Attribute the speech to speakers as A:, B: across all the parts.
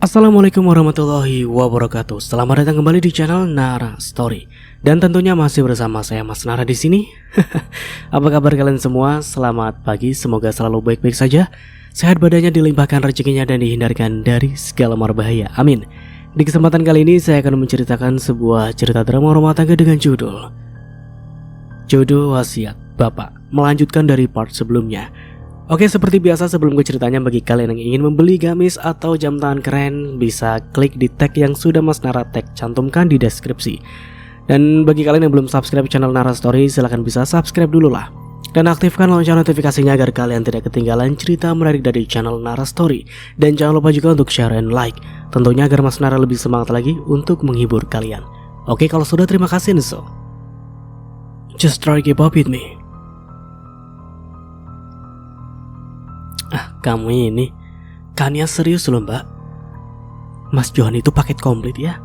A: Assalamualaikum warahmatullahi wabarakatuh. Selamat datang kembali di channel Nara Story. Dan tentunya masih bersama saya Mas Nara di sini. Apa kabar kalian semua? Selamat pagi, semoga selalu baik-baik saja. Sehat badannya, dilimpahkan rezekinya dan dihindarkan dari segala marbahaya. Amin. Di kesempatan kali ini saya akan menceritakan sebuah cerita drama rumah tangga dengan judul Jodoh Wasiat Bapak, melanjutkan dari part sebelumnya. Oke, seperti biasa sebelum gue ceritanya, bagi kalian yang ingin membeli gamis atau jam tangan keren, bisa klik di tag yang sudah Mas Nara tag cantumkan di deskripsi. Dan bagi kalian yang belum subscribe channel Nara Story, silahkan bisa subscribe dulu lah. Dan aktifkan lonceng notifikasinya agar kalian tidak ketinggalan cerita menarik dari channel Nara Story. Dan jangan lupa juga untuk share and like, tentunya agar Mas Nara lebih semangat lagi untuk menghibur kalian. Oke, kalau sudah, terima kasih Niso. Just try keep up with me. Kamu ini Kania serius loh mbak. Mas Johan itu paket komplit ya.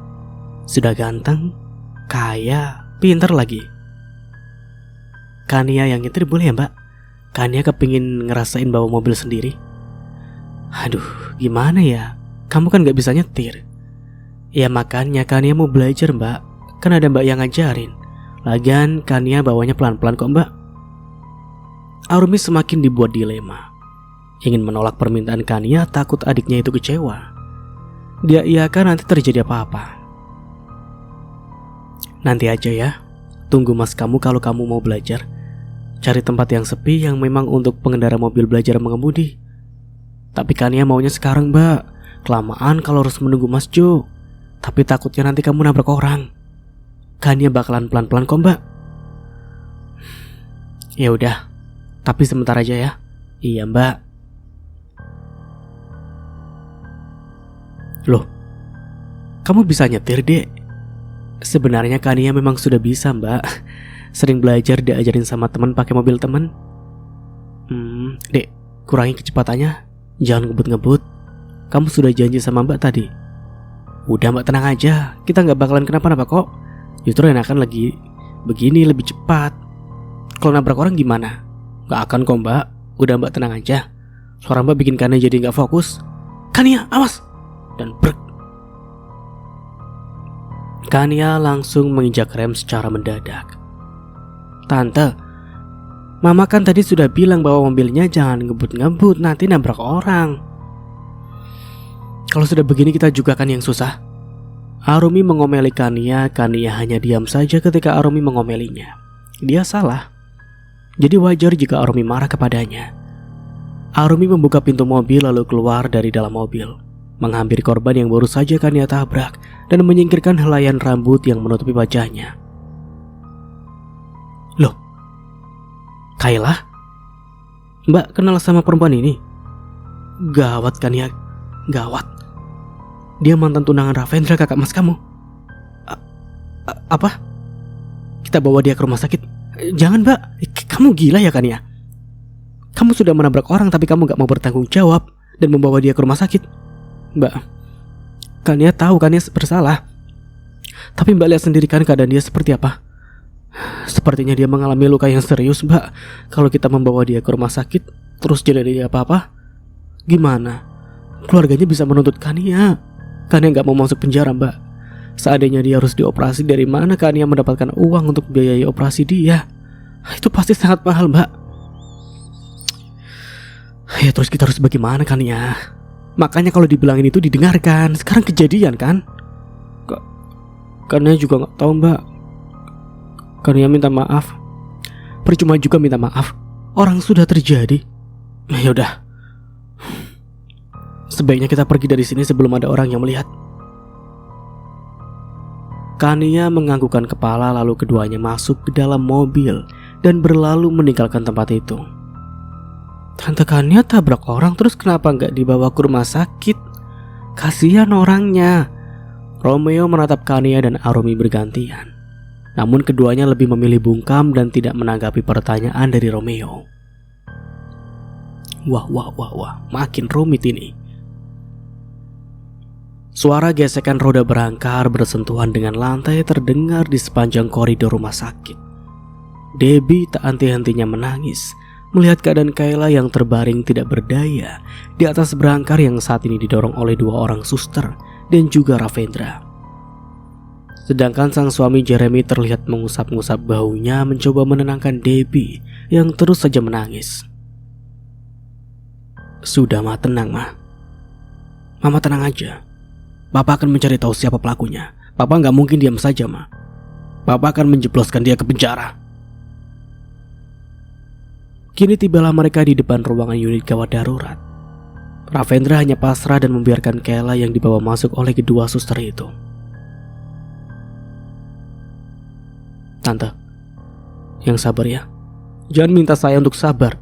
A: Sudah ganteng, kaya, pintar lagi. Kania yang nyetir boleh ya mbak? Kania kepingin ngerasain bawa mobil sendiri. Aduh, gimana ya? Kamu kan gak bisa nyetir. Ya makanya Kania mau belajar mbak. Kan ada mbak yang ngajarin. Lagian Kania bawanya pelan-pelan kok mbak. Arumi semakin dibuat dilema. Ingin menolak permintaan Kania, takut adiknya itu kecewa. Dia iakan nanti terjadi apa-apa. Nanti aja ya. Tunggu mas kamu kalau kamu mau belajar. Cari tempat yang sepi yang memang untuk pengendara mobil belajar mengemudi. Tapi Kania maunya sekarang mbak. Kelamaan kalau harus menunggu mas Jo. Tapi takutnya nanti kamu nabrak orang. Kania bakalan pelan-pelan kok mbak. Ya udah. Tapi sebentar aja ya. Iya mbak. Loh, kamu bisa nyetir dek? Sebenarnya Kania memang sudah bisa mbak. Sering belajar diajarin sama teman pakai mobil teman. Dek, kurangi kecepatannya. Jangan ngebut-ngebut. Kamu sudah janji sama mbak tadi. Udah mbak, tenang aja. Kita gak bakalan kenapa-napa kok. Justru enakan lagi begini, lebih cepat. Kalau nabrak orang gimana? Gak akan kok mbak. Udah mbak, tenang aja. Suara mbak bikin Kania jadi gak fokus. Kania, awas! Dan brek. Kania langsung menginjak rem secara mendadak. Tante, mama kan tadi sudah bilang bahwa mobilnya jangan ngebut-ngebut, nanti nabrak orang. Kalau sudah begini kita juga kan yang susah. Arumi mengomeli Kania. Kania hanya diam saja ketika Arumi mengomelinya. Dia salah. Jadi wajar jika Arumi marah kepadanya. Arumi membuka pintu mobil lalu keluar dari dalam mobil, menghampiri korban yang baru saja Kania tabrak dan menyingkirkan helaian rambut yang menutupi wajahnya. Loh, Kayla? Mbak kenal sama perempuan ini? Gawat Kania, gawat. Dia mantan tunangan Ravendra, kakak mas kamu. Apa? Kita bawa dia ke rumah sakit? Jangan mbak, kamu gila ya Kania? Kamu sudah menabrak orang tapi kamu gak mau bertanggung jawab dan membawa dia ke rumah sakit. Mbak, Kania tahu Kania bersalah. Tapi mbak lihat sendiri kan keadaan dia seperti apa. Sepertinya dia mengalami luka yang serius mbak. Kalau kita membawa dia ke rumah sakit terus jadi apa-apa, gimana? Keluarganya bisa menuntut Kania. Kania gak mau masuk penjara mbak. Seandainya dia harus dioperasi, dari mana Kania mendapatkan uang untuk biayai operasi dia? Itu pasti sangat mahal mbak. Ya terus kita harus bagaimana Kania? Makanya kalau dibilangin itu didengarkan. Sekarang kejadian kan? Kania juga gak tahu mbak. Kania minta maaf. Percuma juga minta maaf. Orang sudah terjadi. Yaudah, sebaiknya kita pergi dari sini sebelum ada orang yang melihat. Kania menganggukkan kepala lalu keduanya masuk ke dalam mobil dan berlalu meninggalkan tempat itu. Tante Kania tabrak orang terus kenapa gak dibawa ke rumah sakit? Kasihan orangnya. Romeo menatap Kania dan Arumi bergantian. Namun keduanya lebih memilih bungkam dan tidak menanggapi pertanyaan dari Romeo. Wah, makin rumit ini. Suara gesekan roda berangkar bersentuhan dengan lantai terdengar di sepanjang koridor rumah sakit. Debbie tak henti-hentinya menangis. melihat keadaan Kayla yang terbaring tidak berdaya di atas berangkar yang saat ini didorong oleh 2 orang suster dan juga Ravendra. Sedangkan sang suami Jeremy terlihat mengusap-ngusap bahunya mencoba menenangkan Debbie yang terus saja menangis. Sudah Ma, tenang Ma. Mama tenang aja. Papa akan mencari tahu siapa pelakunya. Papa nggak mungkin diam saja Ma. Papa akan menjebloskan dia ke penjara. Kini tibalah mereka di depan ruangan unit gawat darurat. Ravendra hanya pasrah dan membiarkan Kayla yang dibawa masuk oleh kedua suster itu. Tante, yang sabar ya. Jangan minta saya untuk sabar.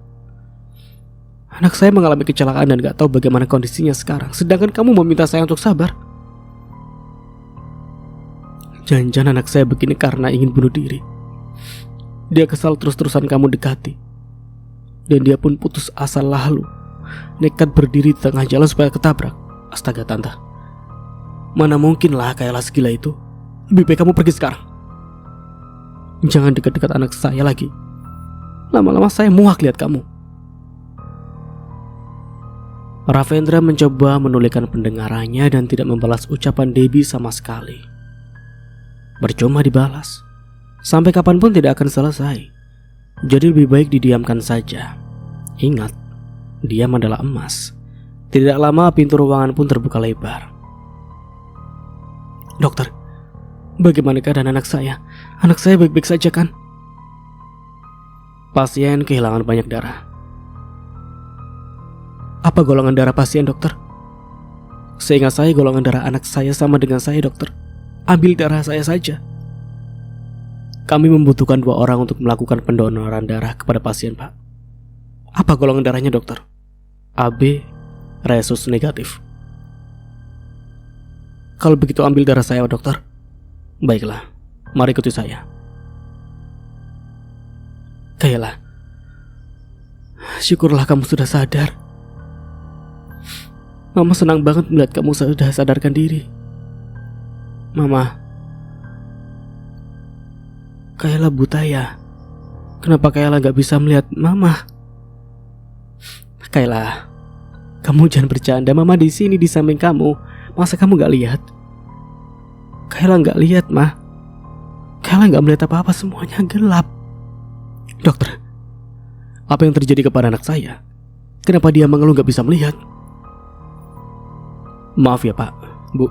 A: Anak saya mengalami kecelakaan dan gak tahu bagaimana kondisinya sekarang. Sedangkan kamu meminta saya untuk sabar. Jangan-jangan anak saya begini karena ingin bunuh diri. Dia kesal terus-terusan kamu dekati. Dan dia pun putus asa lalu nekat berdiri di tengah jalan supaya ketabrak. Astaga Tante, mana mungkin lah Kayla segila itu. Lebih baik kamu pergi sekarang. Jangan dekat-dekat anak saya lagi. Lama-lama saya muak lihat kamu. Ravendra mencoba menolehkan pendengarannya dan tidak membalas ucapan Debbie sama sekali. Percuma dibalas. Sampai kapanpun tidak akan selesai. Jadi lebih baik didiamkan saja. Ingat, diam adalah emas. Tidak lama pintu ruangan pun terbuka lebar. Dokter, bagaimana keadaan anak saya? Anak saya baik-baik saja kan? Pasien kehilangan banyak darah. Apa golongan darah pasien dokter? Seingat saya golongan darah anak saya sama dengan saya dokter. Ambil darah saya saja. Kami membutuhkan 2 orang untuk melakukan pendonoran darah kepada pasien Pak. Apa golongan darahnya dokter? AB resus negatif. Kalau begitu ambil darah saya dokter. Baiklah, mari ikuti saya. Kayla, syukurlah kamu sudah sadar. Mama senang banget melihat kamu sudah sadarkan diri. Mama, Kayla buta ya? Kenapa Kayla gak bisa melihat Mama? Kayla, kamu jangan bercanda. Mama di sini di samping kamu. Masa kamu gak lihat? Kayla gak lihat, Ma. Kayla gak melihat apa-apa, semuanya gelap. Dokter, apa yang terjadi kepada anak saya? Kenapa dia mengeluh gak bisa melihat? Maaf ya Pak, Bu.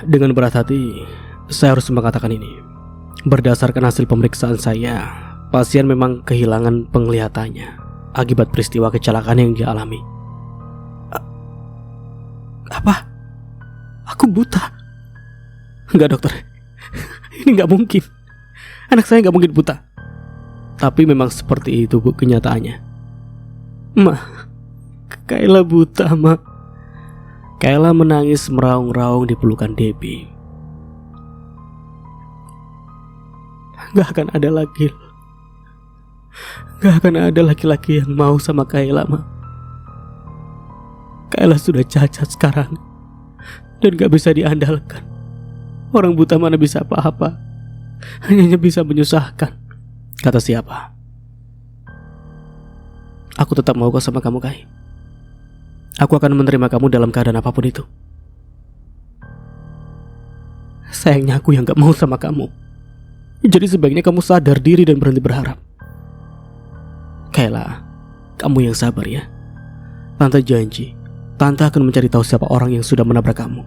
A: Dengan berat hati, saya harus mengatakan ini. Berdasarkan hasil pemeriksaan saya, pasien memang kehilangan penglihatannya akibat peristiwa kecelakaan yang dia alami. Apa? Aku buta? Enggak dokter, ini gak mungkin. Anak saya gak mungkin buta. Tapi memang seperti itu Bu kenyataannya. Ma, Kayla buta Ma. Kayla menangis meraung-raung di pelukan Debbie. Gak akan ada laki-laki yang mau sama Kayla, Ma. Kayla sudah cacat sekarang dan gak bisa diandalkan. Orang buta mana bisa apa-apa, hanya bisa menyusahkan. Kata siapa? Aku tetap mau kok sama kamu, Kay. Aku akan menerima kamu dalam keadaan apapun itu. Sayangnya aku yang gak mau sama kamu. Jadi sebaiknya kamu sadar diri dan berhenti berharap. Kayla, kamu yang sabar ya. Tante janji, Tante akan mencari tahu siapa orang yang sudah menabrak kamu.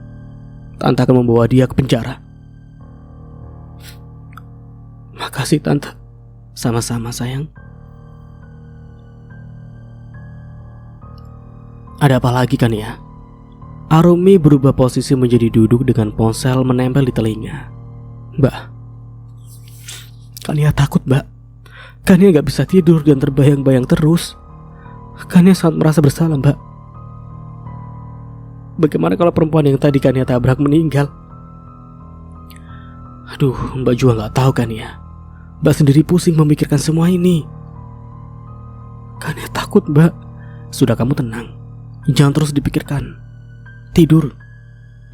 A: Tante akan membawa dia ke penjara. Makasih Tante. Sama-sama sayang. Ada apa lagi kan ya? Arumi berubah posisi menjadi duduk dengan ponsel menempel di telinga. Mbak, Kania takut Mbak. Kania gak bisa tidur dan terbayang-bayang terus. Kania sangat merasa bersalah Mbak. Bagaimana kalau perempuan yang tadi Kania tabrak meninggal? Aduh, Mbak juga gak tahu kan ya. Mbak sendiri pusing memikirkan semua ini. Kania takut Mbak. Sudah kamu tenang. Jangan terus dipikirkan. Tidur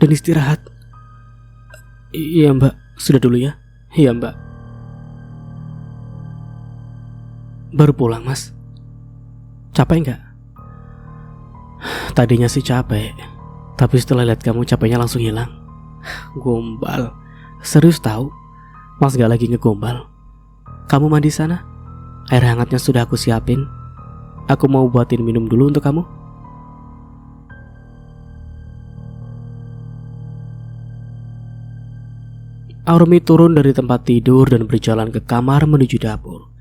A: dan istirahat. Iya Mbak, sudah dulu ya. Iya Mbak. Baru pulang, Mas. Capek nggak? Tadinya sih capek, tapi setelah lihat kamu capeknya langsung hilang. Gombal. Serius tahu? Mas gak lagi ngegombal. Kamu mandi sana? Air hangatnya sudah aku siapin. Aku mau buatin minum dulu untuk kamu. Arumi turun dari tempat tidur dan berjalan ke kamar menuju dapur.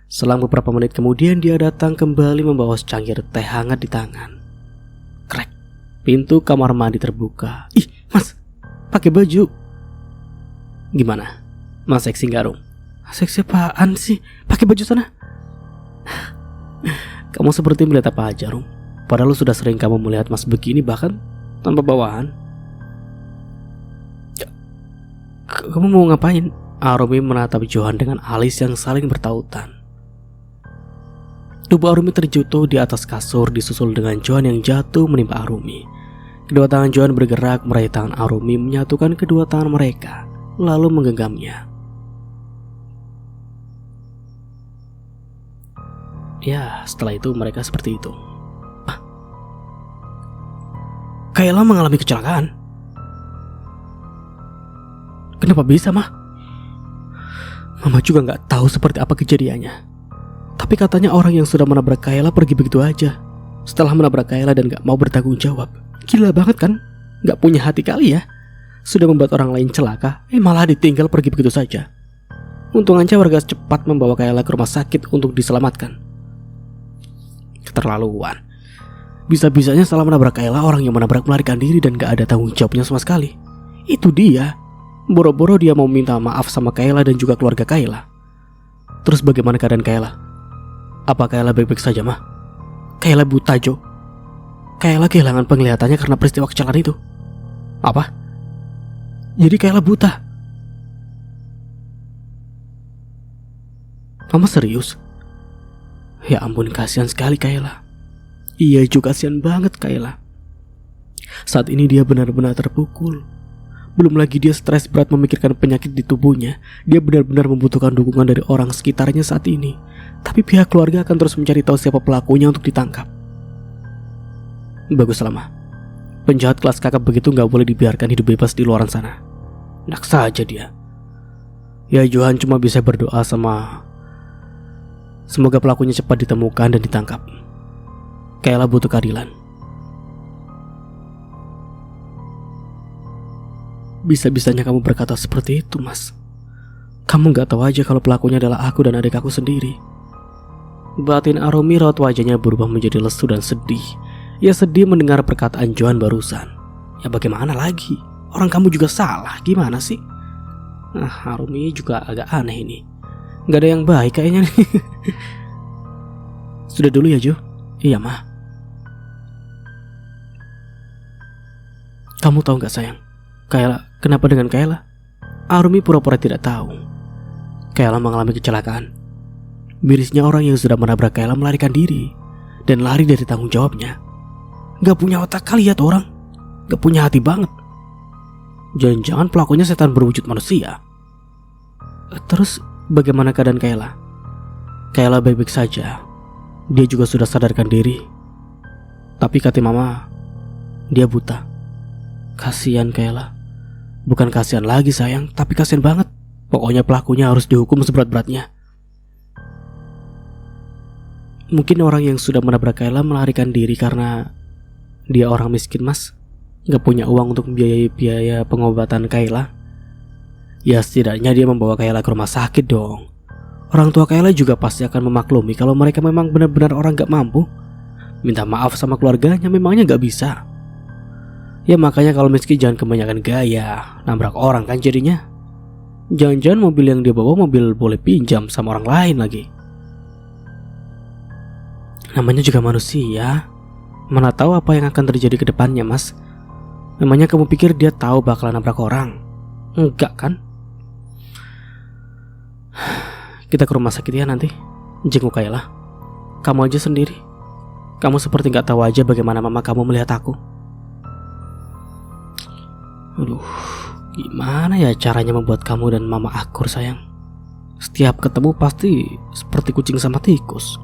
A: Selang beberapa menit kemudian dia datang kembali membawa secangkir teh hangat di tangan. Krek. Pintu kamar mandi terbuka. Ih, Mas, pakai baju. Gimana? Mas seksi gak, Rum? Seksi apaan sih? Pakai baju sana. Kamu seperti melihat apa aja, Rum. Padahal sudah sering kamu melihat Mas begini bahkan tanpa bawahan. Kamu mau ngapain? Arumi menatap Johan dengan alis yang saling bertautan. Tubuh Arumi terjatuh di atas kasur disusul dengan Johan yang jatuh menimpa Arumi. Kedua tangan Johan bergerak meraih tangan Arumi menyatukan kedua tangan mereka, lalu menggenggamnya. Ya, setelah itu mereka seperti itu. Kayla mengalami kecelakaan. Kenapa bisa, Mah? Mama juga gak tahu seperti apa kejadiannya. Tapi katanya orang yang sudah menabrak Kayla pergi begitu aja. Setelah menabrak Kayla dan gak mau bertanggung jawab. Gila banget kan? Gak punya hati kali ya. Sudah membuat orang lain celaka, malah ditinggal pergi begitu saja. Untung aja warga cepat membawa Kayla ke rumah sakit untuk diselamatkan. Keterlaluan. Bisa-bisanya setelah menabrak Kayla, orang yang menabrak melarikan diri dan gak ada tanggung jawabnya sama sekali. Itu dia. Boro-boro dia mau minta maaf sama Kayla dan juga keluarga Kayla. Terus bagaimana keadaan Kayla? Apa Kayla baik-baik saja, Mah? Kayla buta, Jo. Kayla kehilangan penglihatannya karena peristiwa kecelakaan itu. Apa? Jadi Kayla buta? Mama serius? Ya ampun, kasihan sekali Kayla. Iya juga, kasihan banget Kayla. Saat ini dia benar-benar terpukul. Belum lagi dia stres berat memikirkan penyakit di tubuhnya. Dia benar-benar membutuhkan dukungan dari orang sekitarnya saat ini. Tapi pihak keluarga akan terus mencari tahu siapa pelakunya untuk ditangkap. Bagus lama. Penjahat kelas kakap begitu gak boleh dibiarkan hidup bebas di luaran sana. Enak saja dia. Ya Johan cuma bisa berdoa semoga pelakunya cepat ditemukan dan ditangkap. Kayla butuh keadilan. Bisa-bisanya kamu berkata seperti itu, Mas. Kamu gak tahu aja kalau pelakunya adalah aku dan adik aku sendiri. Batin Arumi raut wajahnya berubah menjadi lesu dan sedih. Ia sedih mendengar perkataan Johan barusan. Ya bagaimana lagi? Orang kamu juga salah, gimana sih? Arumi juga agak aneh ini. Gak ada yang baik kayaknya nih. Sudah dulu ya, Jo? Iya, Mah. Kamu tahu gak, sayang? Kayla, kenapa dengan Kayla? Arumi pura-pura tidak tahu. Kayla mengalami kecelakaan. Mirisnya orang yang sudah menabrak Kayla melarikan diri dan lari dari tanggung jawabnya. Gak punya otak kali ya tuh orang. Gak punya hati banget. Jangan-jangan pelakunya setan berwujud manusia. Terus bagaimana keadaan Kayla? Kayla baik-baik saja. Dia juga sudah sadarkan diri. Tapi kata Mama, dia buta. Kasihan Kayla. Bukan kasihan lagi sayang, tapi kasihan banget. Pokoknya pelakunya harus dihukum seberat-beratnya. Mungkin orang yang sudah menabrak Kayla melarikan diri karena dia orang miskin, Mas. Gak punya uang untuk membiayai biaya pengobatan Kayla. Ya setidaknya dia membawa Kayla ke rumah sakit dong. Orang tua Kayla juga pasti akan memaklumi kalau mereka memang benar-benar orang gak mampu. Minta maaf sama keluarganya memangnya gak bisa. Ya makanya kalau miskin jangan kebanyakan gaya, nabrak orang kan jadinya. Jangan-jangan mobil yang dia bawa mobil boleh pinjam sama orang lain lagi. Namanya juga manusia. Mana tahu apa yang akan terjadi ke depannya, Mas. Memangnya kamu pikir dia tahu bakalan nabrak orang? Enggak kan? Kita ke rumah sakit ya nanti. Jenguk Kayla. Kamu aja sendiri. Kamu seperti gak tahu aja bagaimana mama kamu melihat aku. Aduh, gimana ya caranya membuat kamu dan mama akur sayang? Setiap ketemu pasti seperti kucing sama tikus.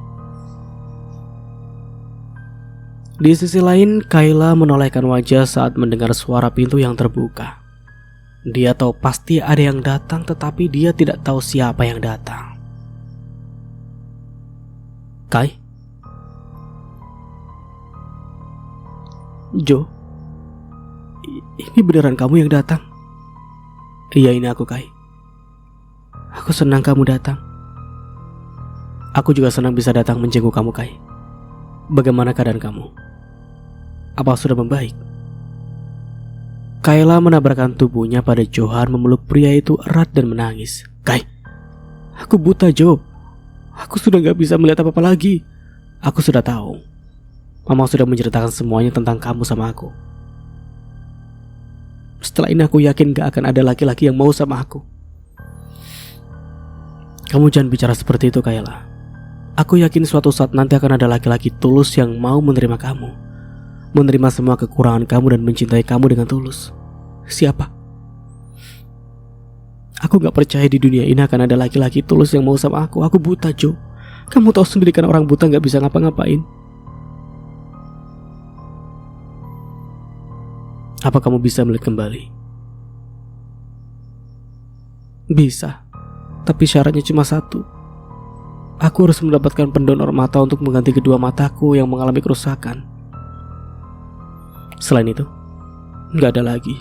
A: Di sisi lain, Kayla menolehkan wajah saat mendengar suara pintu yang terbuka. Dia tahu pasti ada yang datang, tetapi dia tidak tahu siapa yang datang. Kai? Jo? Ini beneran kamu yang datang? Iya, ini aku, Kai. Aku senang kamu datang. Aku juga senang bisa datang menjenguk kamu, Kai. Bagaimana keadaan kamu? Apa sudah membaik? Kayla menabrakan tubuhnya pada Johan, memeluk pria itu erat dan menangis. Kai, aku buta, Jo. Aku sudah gak bisa melihat apa-apa lagi. Aku sudah tahu. Mama sudah menceritakan semuanya tentang kamu sama aku. Setelah ini aku yakin gak akan ada laki-laki yang mau sama aku. Kamu jangan bicara seperti itu, Kayla. Aku yakin suatu saat nanti akan ada laki-laki tulus yang mau menerima kamu, menerima semua kekurangan kamu dan mencintai kamu dengan tulus. Siapa? Aku gak percaya di dunia ini akan ada laki-laki tulus yang mau sama aku. Aku buta, Jo. Kamu tahu sendiri kan orang buta gak bisa ngapa-ngapain. Apa kamu bisa melihat kembali? Bisa, tapi syaratnya cuma satu. Aku harus mendapatkan pendonor mata untuk mengganti kedua mataku yang mengalami kerusakan. Selain itu, gak ada lagi.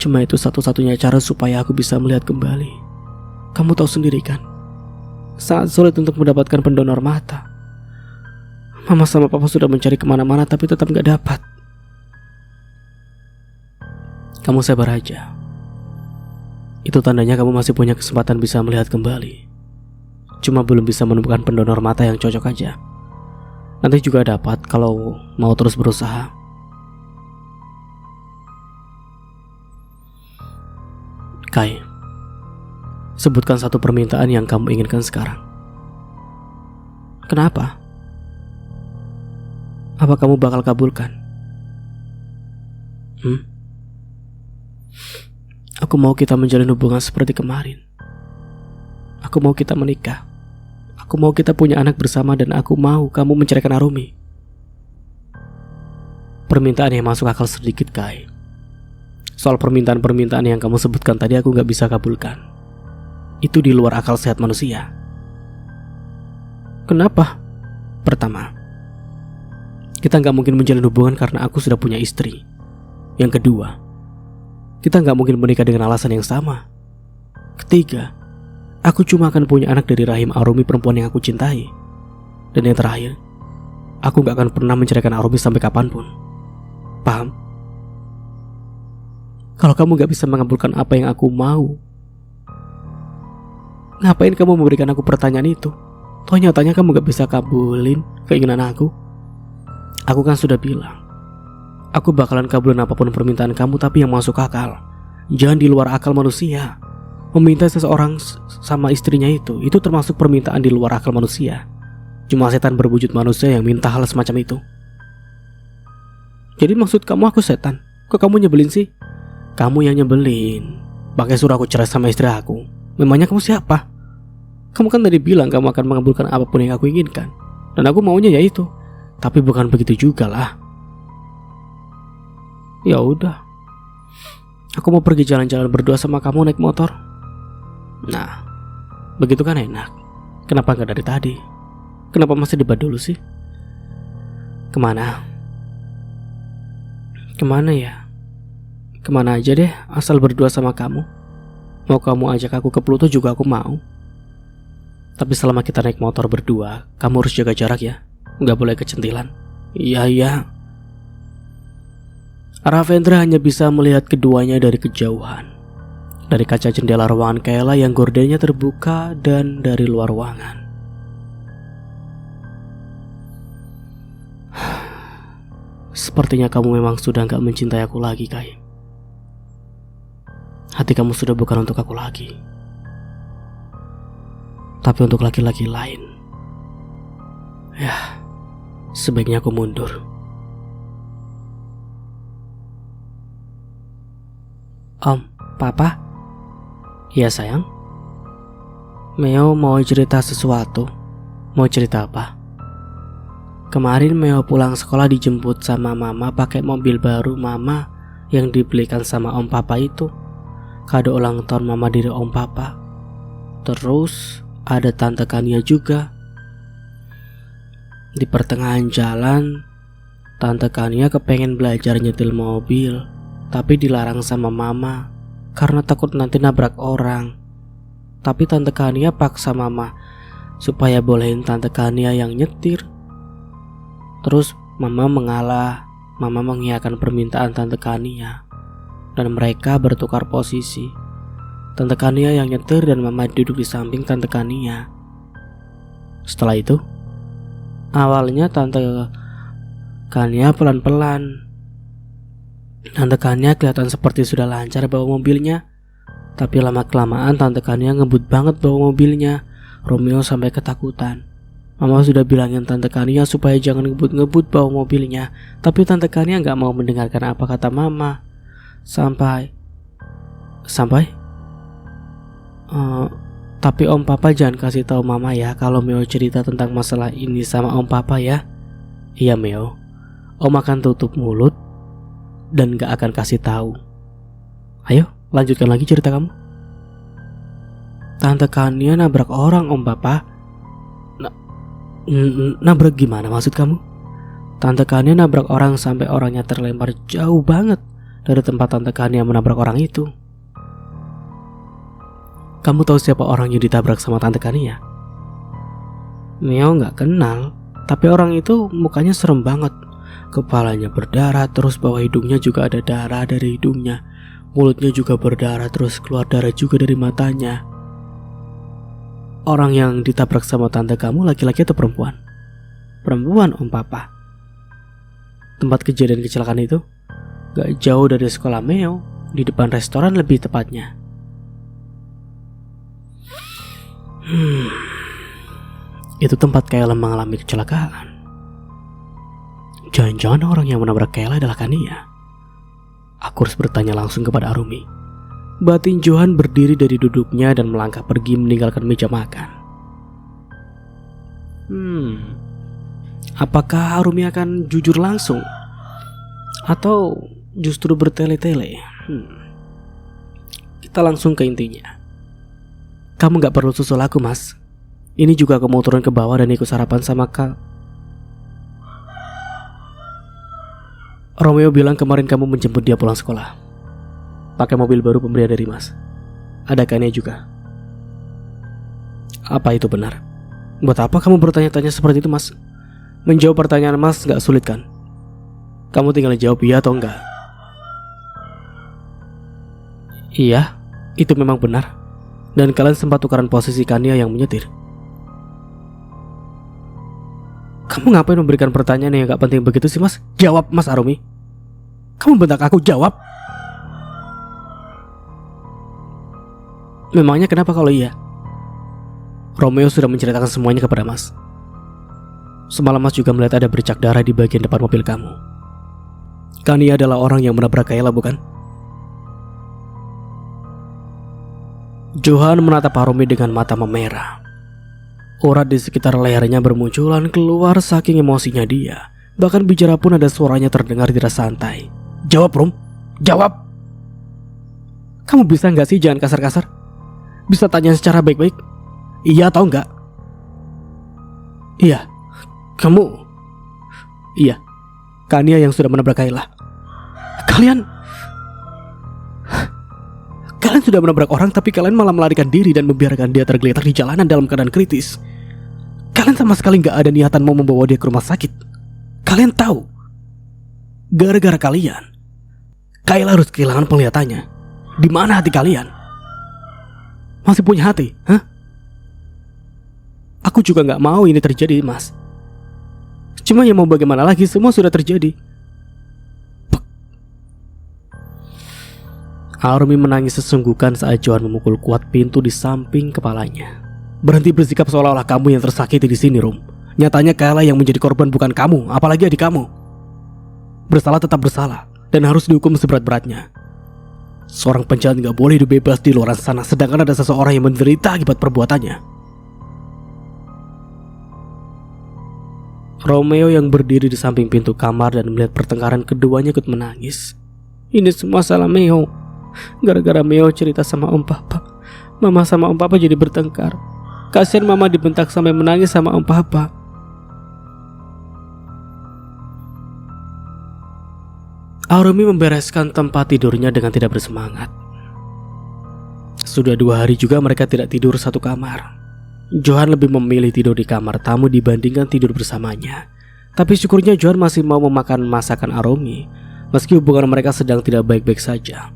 A: Cuma itu satu-satunya cara supaya aku bisa melihat kembali. Kamu tahu sendiri kan, sangat sulit untuk mendapatkan pendonor mata. Mama sama papa sudah mencari kemana-mana tapi tetap gak dapat. Kamu sabar aja. Itu tandanya kamu masih punya kesempatan bisa melihat kembali. Cuma belum bisa menemukan pendonor mata yang cocok aja. Nanti juga dapat kalau mau terus berusaha. Kai, sebutkan satu permintaan yang kamu inginkan sekarang. Kenapa? Apa kamu bakal kabulkan? Aku mau kita menjalin hubungan seperti kemarin. Aku mau kita menikah. Aku mau kita punya anak bersama dan aku mau kamu menceraikan Arumi. Permintaan yang masuk akal sedikit, Kai. Soal permintaan-permintaan yang kamu sebutkan tadi aku gak bisa kabulkan. Itu di luar akal sehat manusia. Kenapa? Pertama, kita gak mungkin menjalin hubungan karena aku sudah punya istri. Yang kedua, kita gak mungkin menikah dengan alasan yang sama. Ketiga, aku cuma akan punya anak dari rahim Arumi, perempuan yang aku cintai. Dan yang terakhir, aku gak akan pernah menceraikan Arumi sampai kapanpun. Paham? Kalau kamu gak bisa mengabulkan apa yang aku mau, ngapain kamu memberikan aku pertanyaan itu? Toh nyatanya kamu gak bisa kabulin keinginan aku. Aku kan sudah bilang, aku bakalan kabulin apapun permintaan kamu, tapi yang masuk akal. Jangan di luar akal manusia. Meminta seseorang sama istrinya itu termasuk permintaan di luar akal manusia. Cuma setan berwujud manusia yang minta hal semacam itu. Jadi maksud kamu aku setan? Kok kamu nyebelin sih? Kamu yang nyebelin. Pakai suruh aku cerai sama istri aku. Memangnya kamu siapa? Kamu kan tadi bilang kamu akan mengabulkan apapun yang aku inginkan. Dan aku maunya ya itu. Tapi bukan begitu juga lah. Ya udah, aku mau pergi jalan-jalan berdua sama kamu naik motor. Nah, begitu kan enak. Kenapa gak dari tadi? Kenapa masih debat dulu sih? Kemana? Kemana ya? Kemana aja deh, asal berdua sama kamu. Mau kamu ajak aku ke Pluto juga aku mau. Tapi selama kita naik motor berdua, kamu harus jaga jarak ya. Gak boleh kecentilan. Iya. Ravendra hanya bisa melihat keduanya dari kejauhan. Dari kaca jendela ruangan Kayla yang gordennya terbuka dan dari luar ruangan. Sepertinya kamu memang sudah gak mencintai aku lagi, Kai. Hati kamu sudah bukan untuk aku lagi, tapi untuk laki-laki lain. Ya, sebaiknya aku mundur. Om, Papa? Iya sayang, Meo mau cerita sesuatu. Mau cerita apa? Kemarin Meo pulang sekolah dijemput sama mama pakai mobil baru mama yang dibelikan sama om papa itu. Kado ulang tahun mama dari om papa. Terus ada tante Kania juga. Di pertengahan jalan, tante Kania kepengen belajar nyetil mobil, tapi dilarang sama mama karena takut nanti nabrak orang. Tapi tante Kania paksa mama supaya bolehin tante Kania yang nyetir. Terus mama mengalah. Mama mengiyakan permintaan tante Kania dan mereka bertukar posisi. Tante Kania yang nyetir dan mama duduk di samping tante Kania. Setelah itu, awalnya tante Kania pelan-pelan. Tante Kania kelihatan seperti sudah lancar bawa mobilnya. Tapi lama-kelamaan tante Kania ngebut banget bawa mobilnya. Romeo sampai ketakutan. Mama sudah bilangin tante Kania supaya jangan ngebut-ngebut bawa mobilnya. Tapi tante Kania gak mau mendengarkan apa kata mama. Sampai tapi om papa jangan kasih tahu mama ya kalau Meo cerita tentang masalah ini sama om papa ya. Iya Meo, om akan tutup mulut dan gak akan kasih tahu. Ayo lanjutkan lagi cerita kamu. Tante Kania nabrak orang om papa. Nabrak gimana maksud kamu? Tante Kania nabrak orang sampai orangnya terlempar jauh banget dari tempat tante Kania menabrak orang itu. Kamu tahu siapa orang yang ditabrak sama tante Kania? Meo gak kenal, tapi orang itu mukanya serem banget. Kepalanya berdarah, terus bawah hidungnya juga ada darah dari hidungnya. Mulutnya juga berdarah, terus keluar darah juga dari matanya. Orang yang ditabrak sama tante kamu laki-laki atau perempuan? Perempuan om papa. Tempat kejadian kecelakaan itu gak jauh dari sekolah Meo, di depan restoran lebih tepatnya. Itu tempat Kayla mengalami kecelakaan. Jangan-jangan orang yang menabrak Kayla adalah Kania. Aku harus bertanya langsung kepada Arumi. Batin Johan berdiri dari duduknya dan melangkah pergi meninggalkan meja makan. Apakah Arumi akan jujur langsung? Atau justru bertele-tele? Kita langsung ke intinya. Kamu gak perlu susul aku mas. Ini juga aku mau turun ke bawah dan ikut sarapan sama Kak. Romeo bilang kemarin kamu menjemput dia pulang sekolah pakai mobil baru pemberian dari mas. Ada Kania juga. Apa itu benar? Buat apa kamu bertanya-tanya seperti itu mas? Menjawab pertanyaan mas gak sulit kan? Kamu tinggal jawab iya atau enggak. Iya, itu memang benar. Dan kalian sempat tukaran posisi Kania yang menyetir. Kamu ngapain memberikan pertanyaan yang gak penting begitu sih mas? Jawab mas Arumi. Kamu bentak aku, jawab. Memangnya kenapa kalau iya? Romeo sudah menceritakan semuanya kepada mas. Semalam mas juga melihat ada bercak darah di bagian depan mobil kamu. Kania adalah orang yang menabrak Kayla bukan? Johan menatap Arumi dengan mata memerah. Urat di sekitar lehernya bermunculan keluar saking emosinya dia. Bahkan bicara pun ada suaranya terdengar tidak santai. Jawab Rom, jawab. Kamu bisa gak sih jangan kasar-kasar? Bisa tanya secara baik-baik. Iya atau enggak? Iya. Kamu? Iya. Kania yang sudah menabrak Kayla. Kalian sudah menabrak orang, tapi kalian malah melarikan diri dan membiarkan dia tergeletak di jalanan dalam keadaan kritis. Kalian sama sekali gak ada niatan mau membawa dia ke rumah sakit. Kalian tahu, gara-gara kalian, Kayla harus kehilangan penglihatannya. Di mana hati kalian? Masih punya hati, hah? Aku juga gak mau ini terjadi, mas. Cuma ya mau bagaimana lagi, semua sudah terjadi. Arumi menangis sesungguhkan saat Johan memukul kuat pintu di samping kepalanya. Berhenti bersikap seolah-olah kamu yang tersakiti di sini, Rum. Nyatanya Kayla yang menjadi korban bukan kamu, apalagi adik kamu. Bersalah tetap bersalah dan harus dihukum seberat-beratnya. Seorang penjahat gak boleh hidup bebas di luar sana, sedangkan ada seseorang yang menderita akibat perbuatannya. Romeo yang berdiri di samping pintu kamar dan melihat pertengkaran keduanya ikut menangis. Ini semua salah Meo. Gara-gara Meo cerita sama Om Papa, Mama sama Om Papa jadi bertengkar. Kasian Mama dibentak sampai menangis sama Om Papa. Arumi membereskan tempat tidurnya dengan tidak bersemangat. Sudah 2 hari juga mereka tidak tidur satu kamar. Johan lebih memilih tidur di kamar tamu dibandingkan tidur bersamanya. Tapi syukurnya Johan masih mau memakan masakan Arumi, meski hubungan mereka sedang tidak baik-baik saja.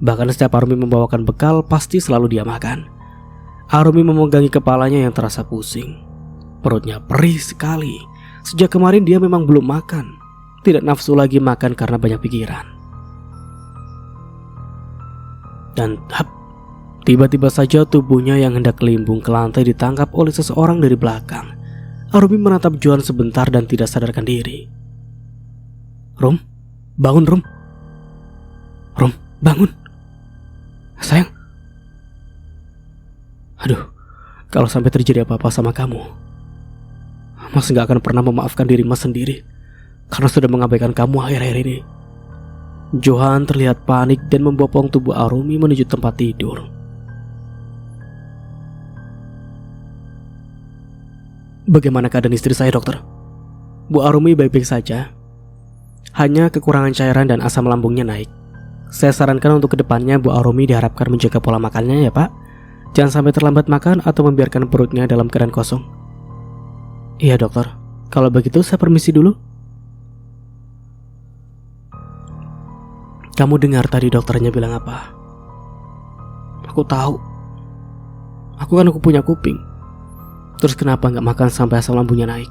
A: Bahkan setiap Arumi membawakan bekal, pasti selalu dia makan. Arumi memegangi kepalanya yang terasa pusing. Perutnya perih sekali. Sejak kemarin dia memang belum makan. Tidak nafsu lagi makan karena banyak pikiran. Dan tiba-tiba saja tubuhnya yang hendak limbung ke lantai ditangkap oleh seseorang dari belakang. Arumi menatap Johan sebentar dan tidak sadarkan diri. Rum, bangun Rum. Rum, bangun. Sayang. Aduh, kalau sampai terjadi apa-apa sama kamu, Mas gak akan pernah memaafkan diri Mas sendiri karena sudah mengabaikan kamu akhir-akhir ini. Johan terlihat panik dan membopong tubuh Arumi menuju tempat tidur. Bagaimana keadaan istri saya, dokter? Bu Arumi baik-baik saja. Hanya kekurangan cairan dan asam lambungnya naik. Saya sarankan untuk kedepannya Bu Arumi diharapkan menjaga pola makannya ya Pak. Jangan sampai terlambat makan atau membiarkan perutnya dalam keadaan kosong. Iya dokter, kalau begitu saya permisi dulu. Kamu dengar tadi dokternya bilang apa? Aku tahu. Aku punya kuping. Terus kenapa gak makan sampai asam lambungnya naik?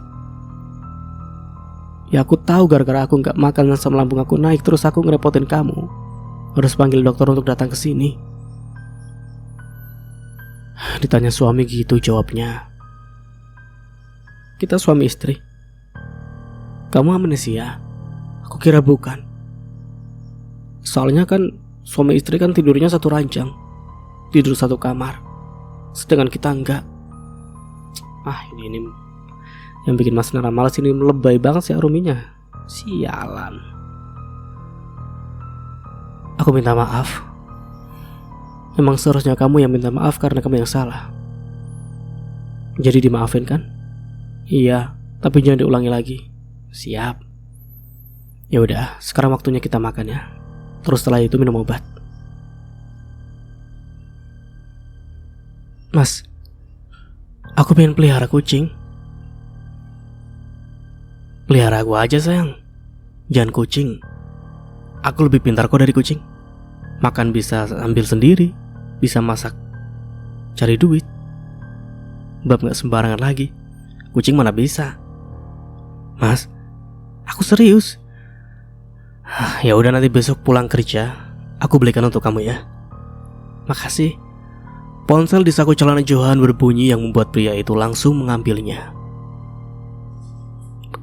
A: Ya aku tahu gara-gara aku gak makan asam lambung aku naik, terus aku ngerepotin kamu. Harus panggil dokter untuk datang ke sini. Ditanya suami gitu jawabnya. Kita suami istri. Kamu amnesia? Aku kira bukan. Soalnya kan suami istri kan tidurnya satu ranjang, tidur satu kamar, sedangkan kita enggak. Ini yang bikin Mas Nara malas ini, lebay banget sih Aruminya. Sialan. Aku minta maaf. Memang seharusnya kamu yang minta maaf karena kamu yang salah. Jadi dimaafin kan? Iya, tapi jangan diulangi lagi. Siap. Ya udah, sekarang waktunya kita makan ya. Terus setelah itu minum obat. Mas, aku pengen pelihara kucing. Pelihara aku aja sayang, jangan kucing. Aku lebih pintar kok dari kucing. Makan bisa ambil sendiri, bisa masak, cari duit. Bab gak sembarangan lagi. Kucing mana bisa. Mas, aku serius. Ya udah, nanti besok pulang kerja aku belikan untuk kamu ya. Makasih. Ponsel di saku celana Johan berbunyi yang membuat pria itu langsung mengambilnya.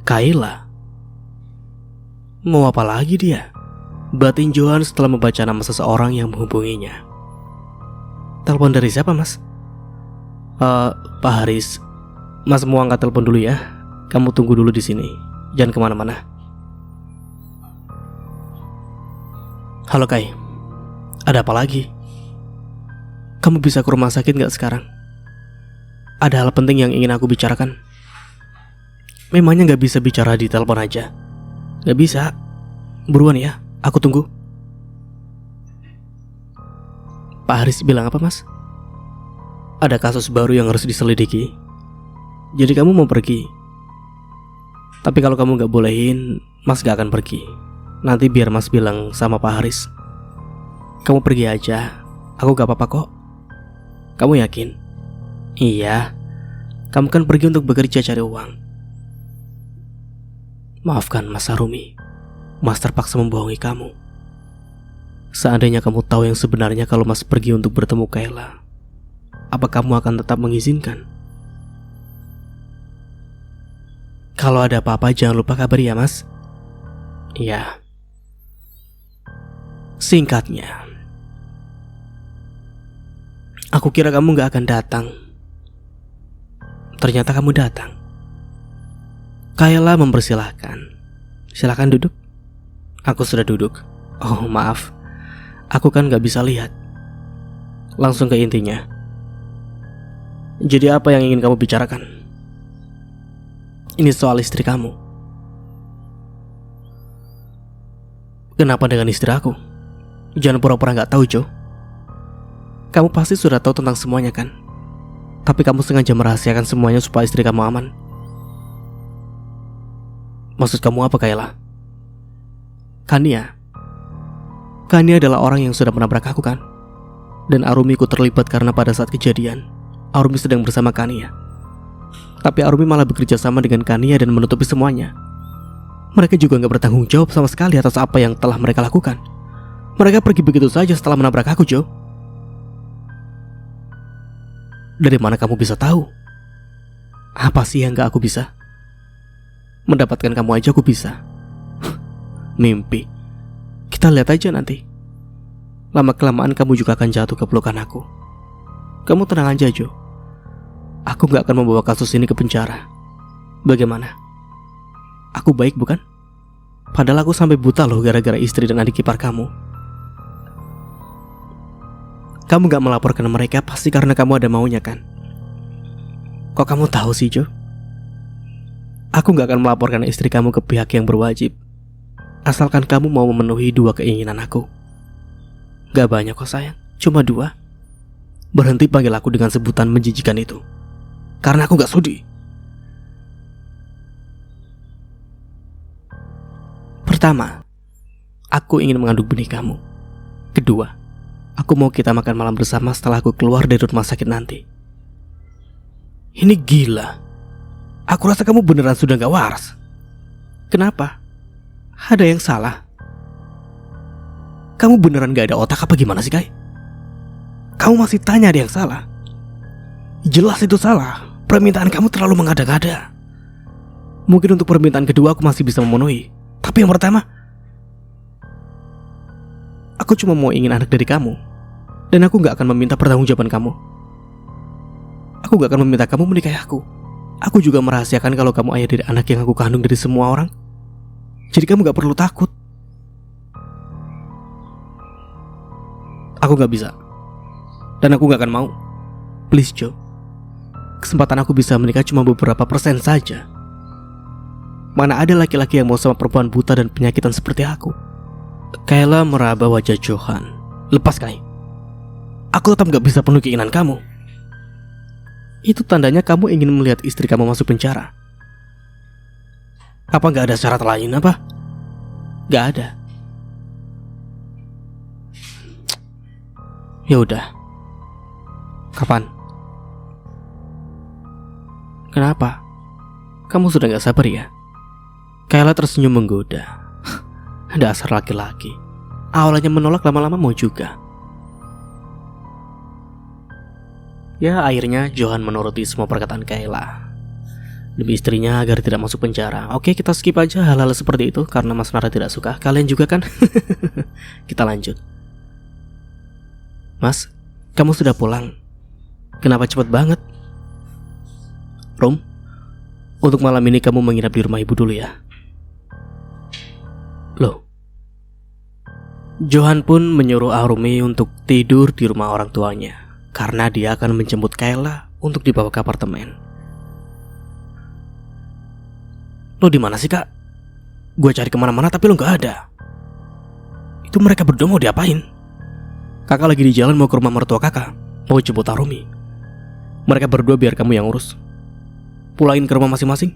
A: Kayla. Mau apa lagi dia? Batin Johan setelah membaca nama seseorang yang menghubunginya. Telepon dari siapa mas? Pak Haris. Mas mau angkat telepon dulu ya. Kamu tunggu dulu di sini, jangan kemana-mana. Halo Kai, ada apa lagi? Kamu bisa ke rumah sakit gak sekarang? Ada hal penting yang ingin aku bicarakan. Memangnya gak bisa bicara di telepon aja? Gak bisa. Buruan ya, aku tunggu. Pak Haris bilang apa mas? Ada kasus baru yang harus diselidiki. Jadi kamu mau pergi? Tapi kalau kamu gak bolehin, mas gak akan pergi. Nanti biar mas bilang sama Pak Haris. Kamu pergi aja, aku gak apa-apa kok. Kamu yakin? Iya. Kamu kan pergi untuk bekerja cari uang. Maafkan Mas Arumi, Mas terpaksa membohongi kamu. Seandainya kamu tahu yang sebenarnya kalau Mas pergi untuk bertemu Kayla, apa kamu akan tetap mengizinkan? Kalau ada apa-apa jangan lupa kabari ya Mas. Iya. Singkatnya, Aku kira kamu gak akan datang. Ternyata kamu datang. Kayla mempersilahkan. Silakan duduk. Aku sudah duduk. Oh maaf, aku kan gak bisa lihat. Langsung ke intinya. Jadi apa yang ingin kamu bicarakan? Ini soal istri kamu. Kenapa dengan istri aku? Jangan pura-pura gak tahu, Jo. Kamu pasti sudah tahu tentang semuanya kan? Tapi kamu sengaja merahasiakan semuanya supaya istri kamu aman. Maksud kamu apa, Kayla? Kania adalah orang yang sudah menabrak aku kan? Dan Arumi ikut terlibat karena pada saat kejadian Arumi sedang bersama Kania. Tapi Arumi malah bekerja sama dengan Kania dan menutupi semuanya. Mereka juga gak bertanggung jawab sama sekali atas apa yang telah mereka lakukan. Mereka pergi begitu saja setelah menabrak aku, Jo. Dari mana kamu bisa tahu? Apa sih yang gak aku bisa? Mendapatkan kamu aja aku bisa. Mimpi. Kita lihat aja nanti. Lama-kelamaan kamu juga akan jatuh ke pelukan aku. Kamu tenang aja, Jo. Aku gak akan membawa kasus ini ke penjara. Bagaimana? Aku baik bukan? Padahal aku sampai buta loh gara-gara istri dan adik ipar kamu. Kamu gak melaporkan mereka pasti karena kamu ada maunya kan? Kok kamu tahu sih, Jo? Aku gak akan melaporkan istri kamu ke pihak yang berwajib, asalkan kamu mau memenuhi 2 keinginan aku. Gak banyak kok sayang, cuma 2. Berhenti panggil aku dengan sebutan menjijikan itu, karena aku gak sudi. Pertama, aku ingin mengandung benih kamu. Kedua, aku mau kita makan malam bersama setelah aku keluar dari rumah sakit nanti. Ini gila. Aku rasa kamu beneran sudah gak waras. Kenapa? Ada yang salah? Kamu beneran gak ada otak apa gimana sih, Kai? Kamu masih tanya ada yang salah? Jelas itu salah. Permintaan kamu terlalu mengada-ngada. Mungkin untuk permintaan kedua aku masih bisa memenuhi, tapi yang pertama, aku cuma mau ingin anak dari kamu. Dan aku gak akan meminta pertanggungjawaban kamu. Aku gak akan meminta kamu menikahi aku. Aku juga merahasiakan kalau kamu ayah dari anak yang aku kandung dari semua orang. Jadi kamu gak perlu takut. Aku gak bisa. Dan aku gak akan mau. Please, Jo. Kesempatan aku bisa menikah cuma beberapa persen saja. Mana ada laki-laki yang mau sama perempuan buta dan penyakitan seperti aku. Kayla meraba wajah Johan. Lepas, Kai. Aku tetap gak bisa penuhi keinginan kamu. Itu tandanya kamu ingin melihat istri kamu masuk penjara. Apa gak ada syarat lain apa? Gak ada. Ya udah. Kapan? Kenapa? Kamu sudah gak sabar ya? Kayla tersenyum menggoda. Dasar laki-laki. Awalnya menolak, lama-lama mau juga. Ya akhirnya Johan menuruti semua perkataan Kayla demi istrinya agar tidak masuk penjara. Oke, kita skip aja hal-hal seperti itu karena Mas Nara tidak suka. Kalian juga kan? Kita lanjut. Mas, kamu sudah pulang? Kenapa cepat banget? Rom, untuk malam ini kamu menginap di rumah ibu dulu ya. Loh, Johan pun menyuruh Arumi untuk tidur di rumah orang tuanya karena dia akan menjemput Kayla untuk dibawa ke apartemen. Lo di mana sih, Kak? Gue cari kemana-mana tapi lo gak ada. Itu mereka berdua mau diapain? Kakak lagi di jalan mau ke rumah mertua kakak, mau jemput Arumi. Mereka berdua biar kamu yang urus. Pulangin ke rumah masing-masing.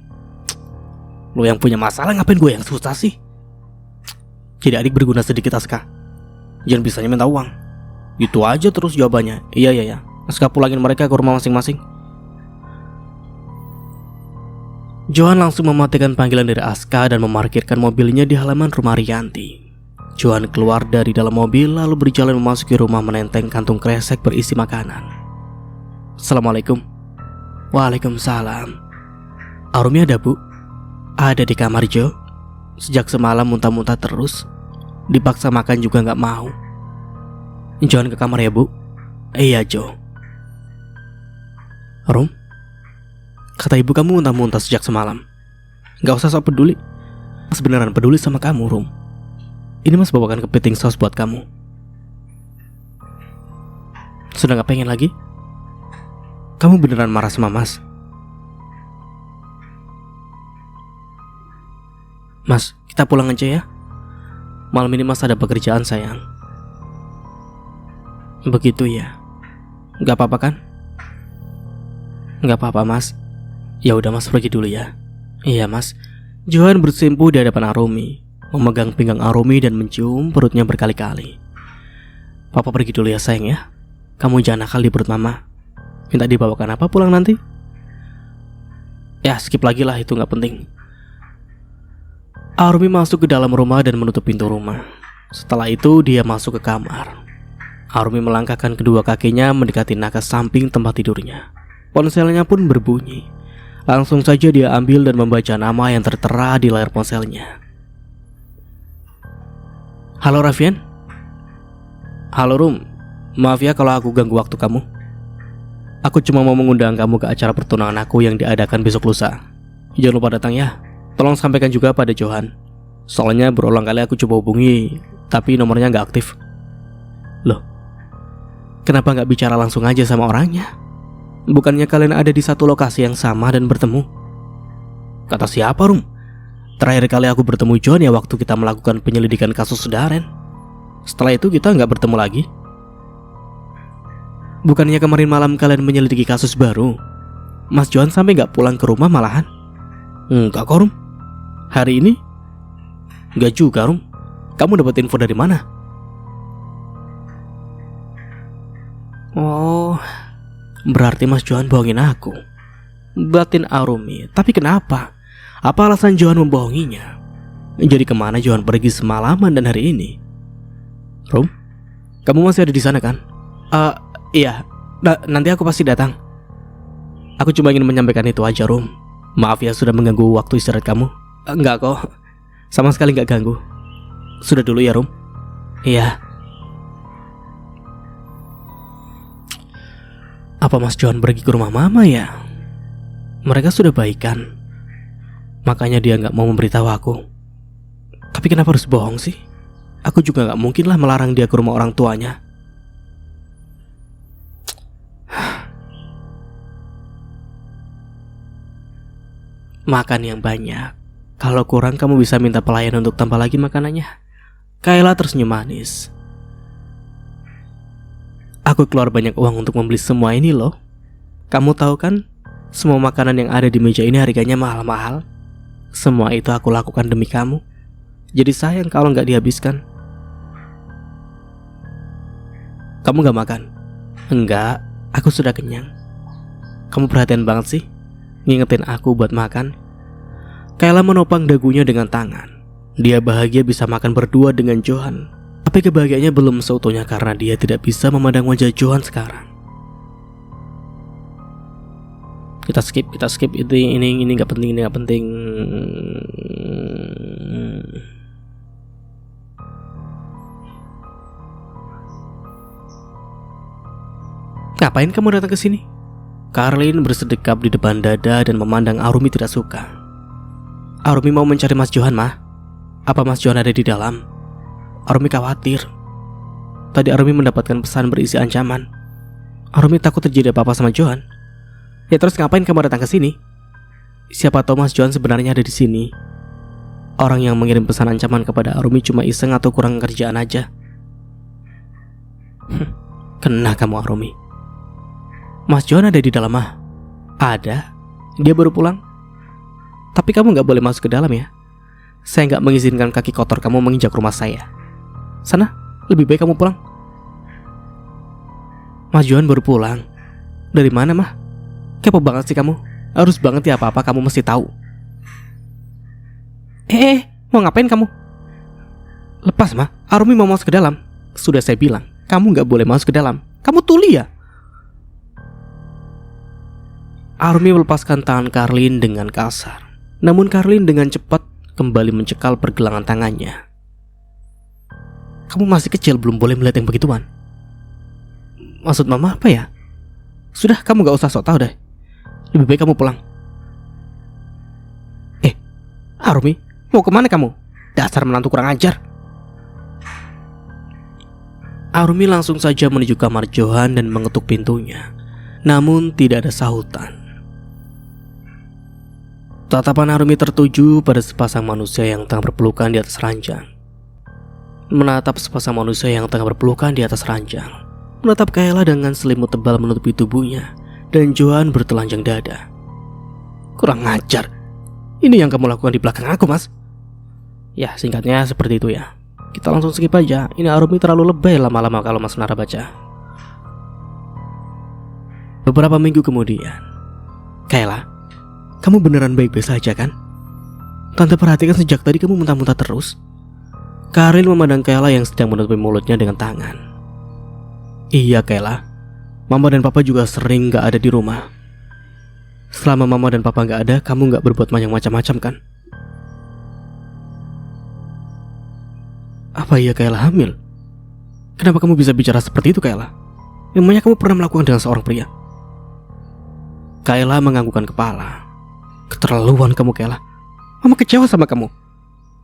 A: Lo yang punya masalah, ngapain gue yang susah sih? Jadi adik berguna sedikit, Aska. Jangan bisanya minta uang. Itu aja terus jawabannya. Iya. Aska pulangin mereka ke rumah masing-masing. Johan langsung mematikan panggilan dari Aska dan memarkirkan mobilnya di halaman rumah Rianti. Johan keluar dari dalam mobil lalu berjalan memasuki rumah menenteng kantung kresek berisi makanan. Assalamualaikum. Waalaikumsalam. Arumi ada, Bu? Ada di kamar, Jo. Sejak semalam muntah-muntah terus. Dipaksa makan juga gak mau. Johan ke kamar ya, Bu? Iya, Jo. Rum, kata ibu kamu muntah-muntah sejak semalam. Gak usah sok peduli. Mas beneran peduli sama kamu, Rum. Ini Mas bawakan kepiting saus buat kamu. Sudah gak pengen lagi? Kamu beneran marah sama Mas? Mas, kita pulang aja ya. Malam ini Mas ada pekerjaan sayang. Begitu ya. Gak apa-apa kan? Gak apa-apa Mas. Ya udah Mas pergi dulu ya. Iya Mas. Johan bersimpuh di hadapan Arumi, memegang pinggang Arumi dan mencium perutnya berkali-kali. Papa pergi dulu ya sayang ya. Kamu jangan nakal di perut mama. Minta dibawakan apa pulang nanti? Ya skip lagi lah, itu gak penting. Arumi masuk ke dalam rumah dan menutup pintu rumah. Setelah itu dia masuk ke kamar. Arumi melangkahkan kedua kakinya mendekati nakas samping tempat tidurnya. Ponselnya pun berbunyi. Langsung saja dia ambil dan membaca nama yang tertera di layar ponselnya. Halo Raffian. Halo Rum. Maaf ya kalau aku ganggu waktu kamu. Aku cuma mau mengundang kamu ke acara pertunangan aku yang diadakan besok lusa. Jangan lupa datang ya. Tolong sampaikan juga pada Johan. Soalnya berulang kali aku coba hubungi, tapi nomornya gak aktif. Loh, kenapa gak bicara langsung aja sama orangnya? Bukannya kalian ada di satu lokasi yang sama dan bertemu? Kata siapa Rum? Terakhir kali aku bertemu John ya waktu kita melakukan penyelidikan kasus Daren. Setelah itu kita gak bertemu lagi. Bukannya kemarin malam kalian menyelidiki kasus baru? Mas John sampai gak pulang ke rumah malahan? Enggak kok Rum. Hari ini? Enggak juga Rum. Kamu dapat info dari mana? Oh, berarti Mas Johan bohongin aku. Batin Arumi. Tapi kenapa? Apa alasan Johan membohonginya? Jadi kemana Johan pergi semalaman dan hari ini? Rum, kamu masih ada di sana kan? Iya. Nanti aku pasti datang. Aku cuma ingin menyampaikan itu aja Rum. Maaf ya sudah mengganggu waktu istirahat kamu. Enggak kok. Sama sekali enggak ganggu. Sudah dulu ya Rum. Iya. Apa Mas John pergi ke rumah mama ya? Mereka sudah baikan. Makanya dia gak mau memberitahu aku. Tapi kenapa harus bohong sih? Aku juga gak mungkin lah melarang dia ke rumah orang tuanya. Makan yang banyak. Kalau kurang kamu bisa minta pelayan untuk tambah lagi makanannya. Kayla tersenyum manis. Aku keluar banyak uang untuk membeli semua ini loh. Kamu tahu kan, semua makanan yang ada di meja ini harganya mahal-mahal. Semua itu aku lakukan demi kamu. Jadi sayang kalau nggak dihabiskan. Kamu nggak makan? Enggak, aku sudah kenyang. Kamu perhatian banget sih, ngingetin aku buat makan. Kayla menopang dagunya dengan tangan. Dia bahagia bisa makan berdua dengan Johan. Tapi kebahagiaannya belum seutuhnya karena dia tidak bisa memandang wajah Johan sekarang. Kita skip ini nggak penting, ini nggak penting. Ngapain kamu datang ke sini? Karlin bersedekap di depan dada dan memandang Arumi tidak suka. Arumi mau mencari Mas Johan, mah. Apa Mas Johan ada di dalam? Arumi khawatir. Tadi Arumi mendapatkan pesan berisi ancaman. Arumi takut terjadi apa-apa sama Johan. Ya terus ngapain kamu datang ke sini? Siapa tahu Mas Johan sebenarnya ada di sini. Orang yang mengirim pesan ancaman kepada Arumi cuma iseng atau kurang kerjaan aja. Kena kamu Arumi. Mas Johan ada di dalam mah? Ada. Dia baru pulang. Tapi kamu gak boleh masuk ke dalam ya. Saya gak mengizinkan kaki kotor kamu menginjak rumah saya. Sana, lebih baik kamu pulang. Mas Johan baru pulang. Dari mana mah? Kepo banget sih kamu. Harus banget ya apa-apa kamu mesti tahu. Mau ngapain kamu? Lepas mah, Arumi mau masuk ke dalam. Sudah saya bilang, kamu gak boleh masuk ke dalam. Kamu tuli ya? Arumi melepaskan tangan Karlin dengan kasar. Namun Karlin dengan cepat kembali mencekal pergelangan tangannya. Kamu masih kecil, belum boleh melihat yang begituan. Maksud mama apa ya? Sudah, kamu gak usah sok tahu deh. Lebih baik kamu pulang. Arumi, mau kemana kamu? Dasar menantu kurang ajar. Arumi langsung saja menuju kamar Johan dan mengetuk pintunya. Namun tidak ada sahutan. Tatapan Arumi tertuju pada sepasang manusia yang tengah berpelukan di atas ranjang. Menatap sepasang manusia yang tengah berpelukan di atas ranjang. Menatap Kayla dengan selimut tebal menutupi tubuhnya. Dan Johan bertelanjang dada. Kurang ajar. Ini yang kamu lakukan di belakang aku, Mas. Ya, singkatnya seperti itu ya. Kita langsung skip aja. Ini Arumi terlalu lebay lama-lama kalau Mas Nara baca. Beberapa minggu kemudian. Kayla, kamu beneran baik-baik saja kan? Tante perhatikan sejak tadi kamu muntah-muntah terus. Karin memandang Kayla yang sedang menutupi mulutnya dengan tangan. Iya Kayla, Mama dan Papa juga sering gak ada di rumah. Selama Mama dan Papa gak ada, kamu gak berbuat yang macam-macam kan? Apa iya Kayla hamil? Kenapa kamu bisa bicara seperti itu Kayla? Memangnya kamu pernah melakukan dengan seorang pria? Kayla menganggukkan kepala. Keterlaluan kamu Kayla. Mama kecewa sama kamu.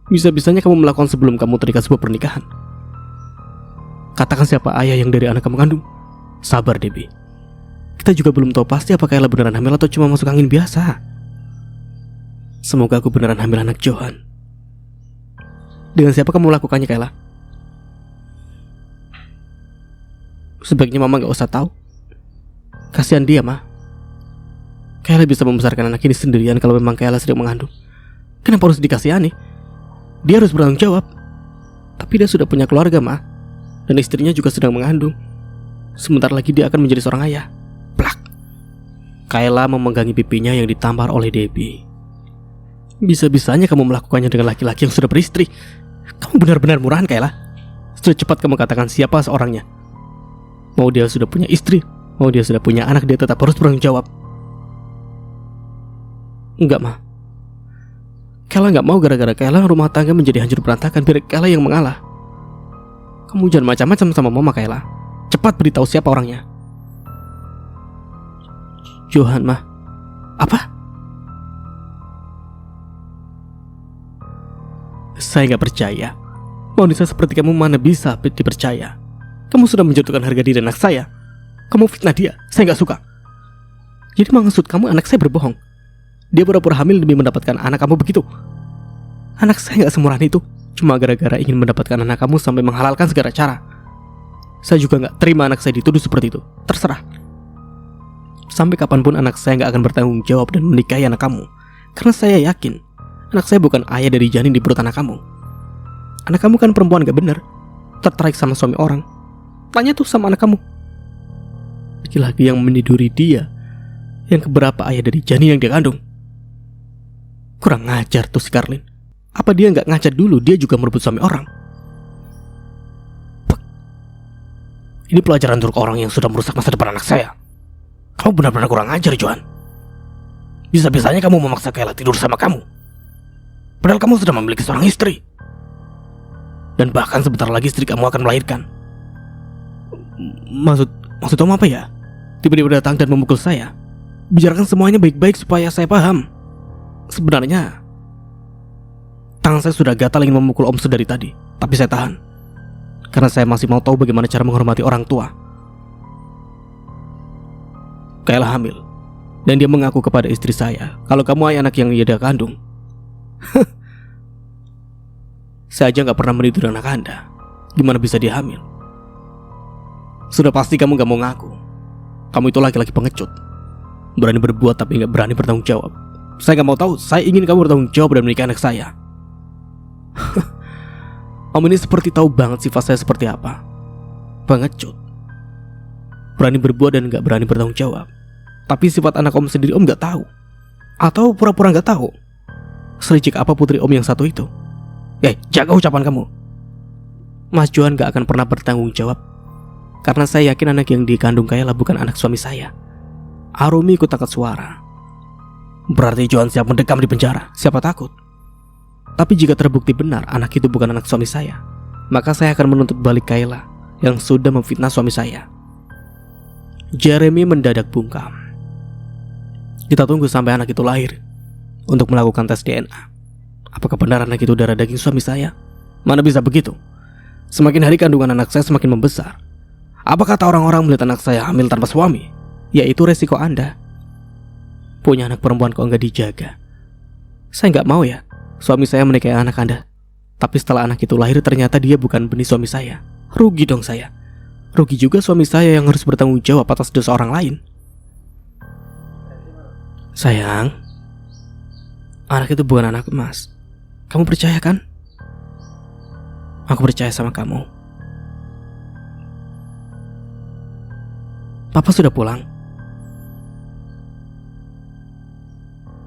A: Bisa-bisanya kamu melakukan sebelum kamu terikat sebuah pernikahan. Katakan siapa ayah yang dari anak kamu kandung. Sabar Debbie. Kita juga belum tahu pasti apa Kayla beneran hamil atau cuma masuk angin biasa. Semoga aku beneran hamil anak Johan. Dengan siapa kamu melakukannya Kayla? Sebaiknya Mama gak usah tahu. Kasihan dia Ma. Kayla bisa membesarkan anak ini sendirian kalau memang Kayla sedang mengandung. Kenapa harus dikasihani? Dia harus bertanggung jawab. Tapi dia sudah punya keluarga Ma. Dan istrinya juga sedang mengandung. Sebentar lagi dia akan menjadi seorang ayah. Plak. Kayla memegangi pipinya yang ditampar oleh Debbie. Bisa-bisanya kamu melakukannya dengan laki-laki yang sudah beristri. Kamu benar-benar murahan Kayla. Sudah cepat kamu katakan siapa seorangnya. Mau dia sudah punya istri, mau dia sudah punya anak, dia tetap harus bertanggung jawab. Enggak Ma. Kayla gak mau gara-gara Kayla rumah tangga menjadi hancur berantakan. Biar Kayla yang mengalah. Kamu jangan macam-macam sama Mama Kayla. Cepat beritahu siapa orangnya. Johan Ma. Apa? Saya gak percaya. Wanita seperti kamu mana bisa dipercaya. Kamu sudah menjatuhkan harga diri anak saya. Kamu fitnah dia. Saya gak suka. Jadi maksud kamu anak saya berbohong? Dia pura-pura hamil demi mendapatkan anak kamu begitu? Anak saya gak semurah itu. Cuma gara-gara ingin mendapatkan anak kamu sampai menghalalkan segala cara. Saya juga gak terima anak saya dituduh seperti itu. Terserah. Sampai kapanpun anak saya gak akan bertanggung jawab dan menikahi anak kamu. Karena saya yakin anak saya bukan ayah dari janin di perut anak kamu. Anak kamu kan perempuan gak bener. Tertarik sama suami orang. Tanya tuh sama anak kamu. Laki-laki yang meniduri dia, yang keberapa ayah dari janin yang dia kandung. Kurang ngajar tuh si Karlin. Apa dia gak ngajar dulu dia juga merebut suami orang? Ini pelajaran untuk orang yang sudah merusak masa depan anak saya. Kamu benar-benar kurang ajar Johan. Bisa-bisanya kamu memaksa Kayla tidur sama kamu. Padahal kamu sudah memiliki seorang istri. Dan bahkan sebentar lagi istri kamu akan melahirkan. Maksud kamu apa ya? Tiba-tiba datang dan memukul saya. Bicarakan semuanya baik-baik supaya saya paham. Sebenarnya tangan saya sudah gatal ingin memukul Om dari tadi. Tapi saya tahan. Karena saya masih mau tahu bagaimana cara menghormati orang tua. Kayla hamil. Dan dia mengaku kepada istri saya kalau kamu ayah anak yang dia kandung. Saya aja gak pernah meniduri anak Anda. Gimana bisa dia hamil? Sudah pasti kamu gak mau ngaku. Kamu itu laki-laki pengecut. Berani berbuat tapi gak berani bertanggung jawab. Saya gak mau tahu. Saya ingin kamu bertanggung jawab dan menikah anak saya. Om ini seperti tahu banget sifat saya seperti apa. Pengecut. Berani berbuat dan gak berani bertanggung jawab. Tapi sifat anak Om sendiri Om gak tahu. Atau pura-pura gak tahu. Selicik apa putri Om yang satu itu. Jaga ucapan kamu. Mas Johan gak akan pernah bertanggung jawab. Karena saya yakin anak yang dikandung Kayla bukan anak suami saya. Arumi ikut angkat suara. Berarti Johan siap mendekam di penjara. Siapa takut? Tapi jika terbukti benar anak itu bukan anak suami saya, maka saya akan menuntut balik Kayla yang sudah memfitnah suami saya. Jeremy mendadak bungkam. Kita tunggu sampai anak itu lahir untuk melakukan tes DNA. Apakah benar anak itu darah daging suami saya? Mana bisa begitu? Semakin hari kandungan anak saya semakin membesar. Apa kata orang-orang melihat anak saya hamil tanpa suami? Yaitu resiko Anda. Punya anak perempuan kok nggak dijaga. Saya nggak mau ya suami saya menikahi anak Anda. Tapi setelah anak itu lahir ternyata dia bukan benih suami saya. Rugi dong saya. Rugi juga suami saya yang harus bertanggung jawab atas dosa orang lain. Sayang, anak itu bukan anak Mas. Kamu percaya kan? Aku percaya sama kamu. Papa sudah pulang?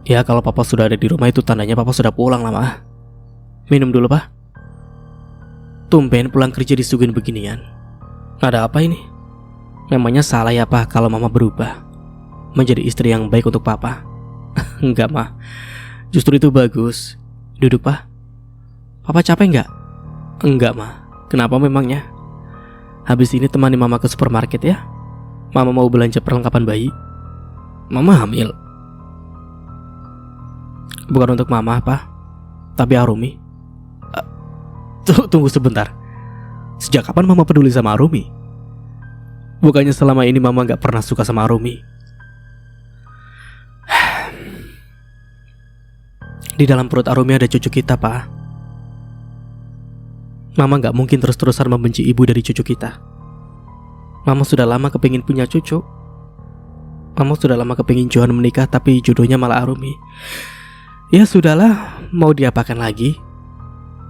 A: Ya, kalau Papa sudah ada di rumah itu tandanya Papa sudah pulang lah, Ma. Minum dulu, Pak. Tumben pulang kerja disuguhin beginian. Ada apa ini? Memangnya salah ya, Pak, kalau Mama berubah menjadi istri yang baik untuk Papa? Enggak, Ma. Justru itu bagus. Duduk, Pak. Papa capek enggak? Enggak, Ma. Kenapa memangnya? Habis ini temani Mama ke supermarket ya. Mama mau belanja perlengkapan bayi. Mama hamil. Bukan untuk Mama, Pak, tapi Arumi. Tunggu sebentar. Sejak kapan Mama peduli sama Arumi? Bukannya selama ini Mama gak pernah suka sama Arumi? Di dalam perut Arumi ada cucu kita, Pak. Mama gak mungkin terus-terusan membenci ibu dari cucu kita. Mama sudah lama kepingin punya cucu. Mama sudah lama kepingin Johan menikah, tapi jodohnya malah Arumi. Ya sudahlah, mau diapakan lagi?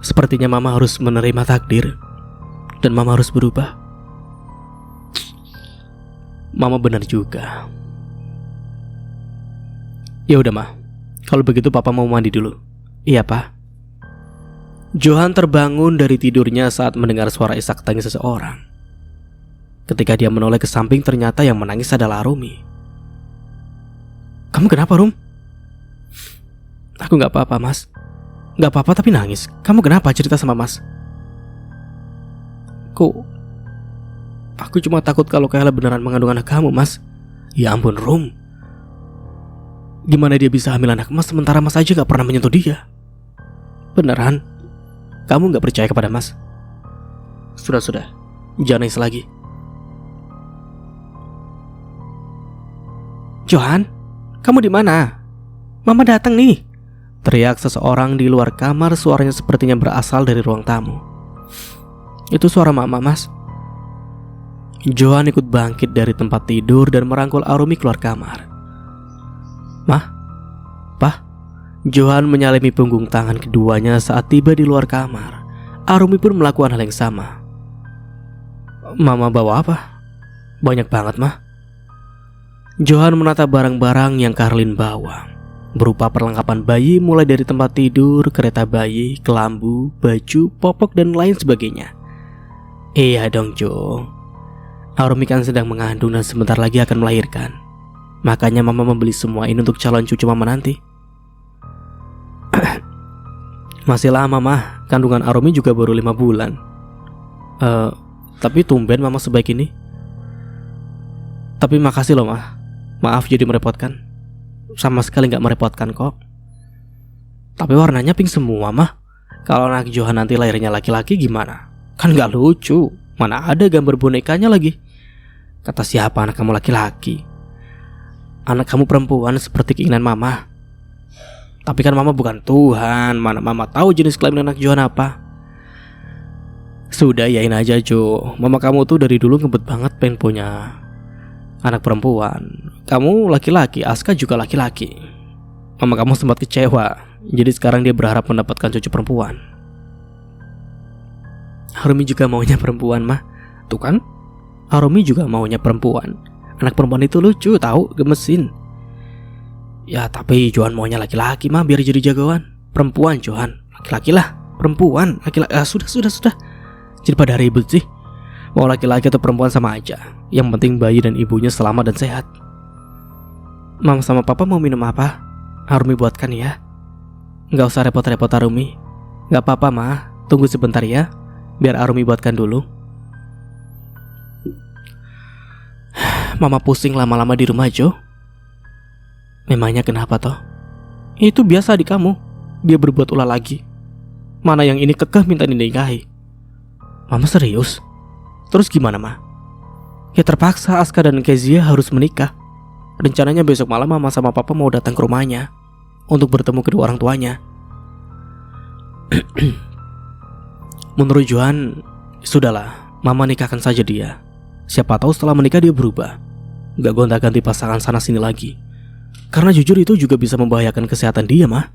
A: Sepertinya Mama harus menerima takdir. Dan Mama harus berubah. Mama benar juga. Ya udah, Ma. Kalau begitu Papa mau mandi dulu. Iya, Pak. Johan terbangun dari tidurnya saat mendengar suara isak tangis seseorang. Ketika dia menoleh ke samping, ternyata yang menangis adalah Arumi. Kamu kenapa, Rum? Aku gak apa-apa, Mas. Gak apa-apa tapi nangis. Kamu kenapa? Cerita sama Mas. Aku cuma takut kalau Kayla beneran mengandung anak kamu, Mas. Ya ampun, Rum. Gimana dia bisa hamil anak Mas sementara Mas aja gak pernah menyentuh dia? Beneran? Kamu gak percaya kepada Mas? Sudah, jangan nangis lagi. Johan, kamu di mana? Mama datang nih. Teriak seseorang di luar kamar, suaranya sepertinya berasal dari ruang tamu. Itu suara Mama, Mas. Johan ikut bangkit dari tempat tidur dan merangkul Arumi keluar kamar. Mah? Pah? Johan menyalimi punggung tangan keduanya saat tiba di luar kamar. Arumi pun melakukan hal yang sama. Mama bawa apa? Banyak banget, Mah. Johan menata barang-barang yang Karlin bawa, berupa perlengkapan bayi mulai dari tempat tidur, kereta bayi, kelambu, baju, popok, dan lain sebagainya. Iya dong, Jo. Arumi kan sedang mengandung dan sebentar lagi akan melahirkan. Makanya Mama membeli semua ini untuk calon cucu Mama nanti. Masih lama, Mah. Kandungan Arumi juga baru 5 bulan. Tapi tumben Mama sebaik ini. Tapi makasih loh, Mah. Maaf jadi merepotkan. Sama sekali gak merepotkan kok. Tapi warnanya pink semua, Mah. Kalau anak Johan nanti lahirnya laki-laki gimana? Kan gak lucu. Mana ada gambar bonekanya lagi. Kata siapa anak kamu laki-laki? Anak kamu perempuan seperti keinginan Mama. Tapi kan Mama bukan Tuhan. Mana Mama tahu jenis kelamin anak Johan apa? Sudah, yain aja, Jo. Mama kamu tuh dari dulu ngebet banget pengen punya anak perempuan. Kamu laki-laki, Aska juga laki-laki. Mama kamu sempat kecewa. Jadi sekarang dia berharap mendapatkan cucu perempuan. Arumi juga maunya perempuan, Mah. Tuh kan? Arumi juga maunya perempuan. Anak perempuan itu lucu, tahu, gemesin. Ya tapi Johan maunya laki-laki, Mah, biar jadi jagoan. Perempuan, Johan. Laki-laki lah, perempuan, laki-laki. Sudah. Jadi pada ribut sih. Mau laki-laki atau perempuan sama aja. Yang penting bayi dan ibunya selamat dan sehat. Mama sama Papa mau minum apa? Arumi buatkan ya. Gak usah repot-repot, Arumi. Gak apa-apa, Mah. Tunggu sebentar ya. Biar Arumi buatkan dulu. Mama pusing lama-lama di rumah, Jo. Memangnya kenapa toh? Itu biasa di kamu. Dia berbuat ulah lagi. Mana yang ini kekeh minta dinikahi. Mama serius? Terus gimana, Ma? Ya terpaksa Aska dan Kezia harus menikah. Rencananya besok malam Mama sama Papa mau datang ke rumahnya untuk bertemu kedua orang tuanya. Menurut Johan, sudahlah, Mama nikahkan saja dia. Siapa tahu setelah menikah dia berubah, gak gonta-ganti pasangan sana sini lagi. Karena jujur itu juga bisa membahayakan kesehatan dia, Ma.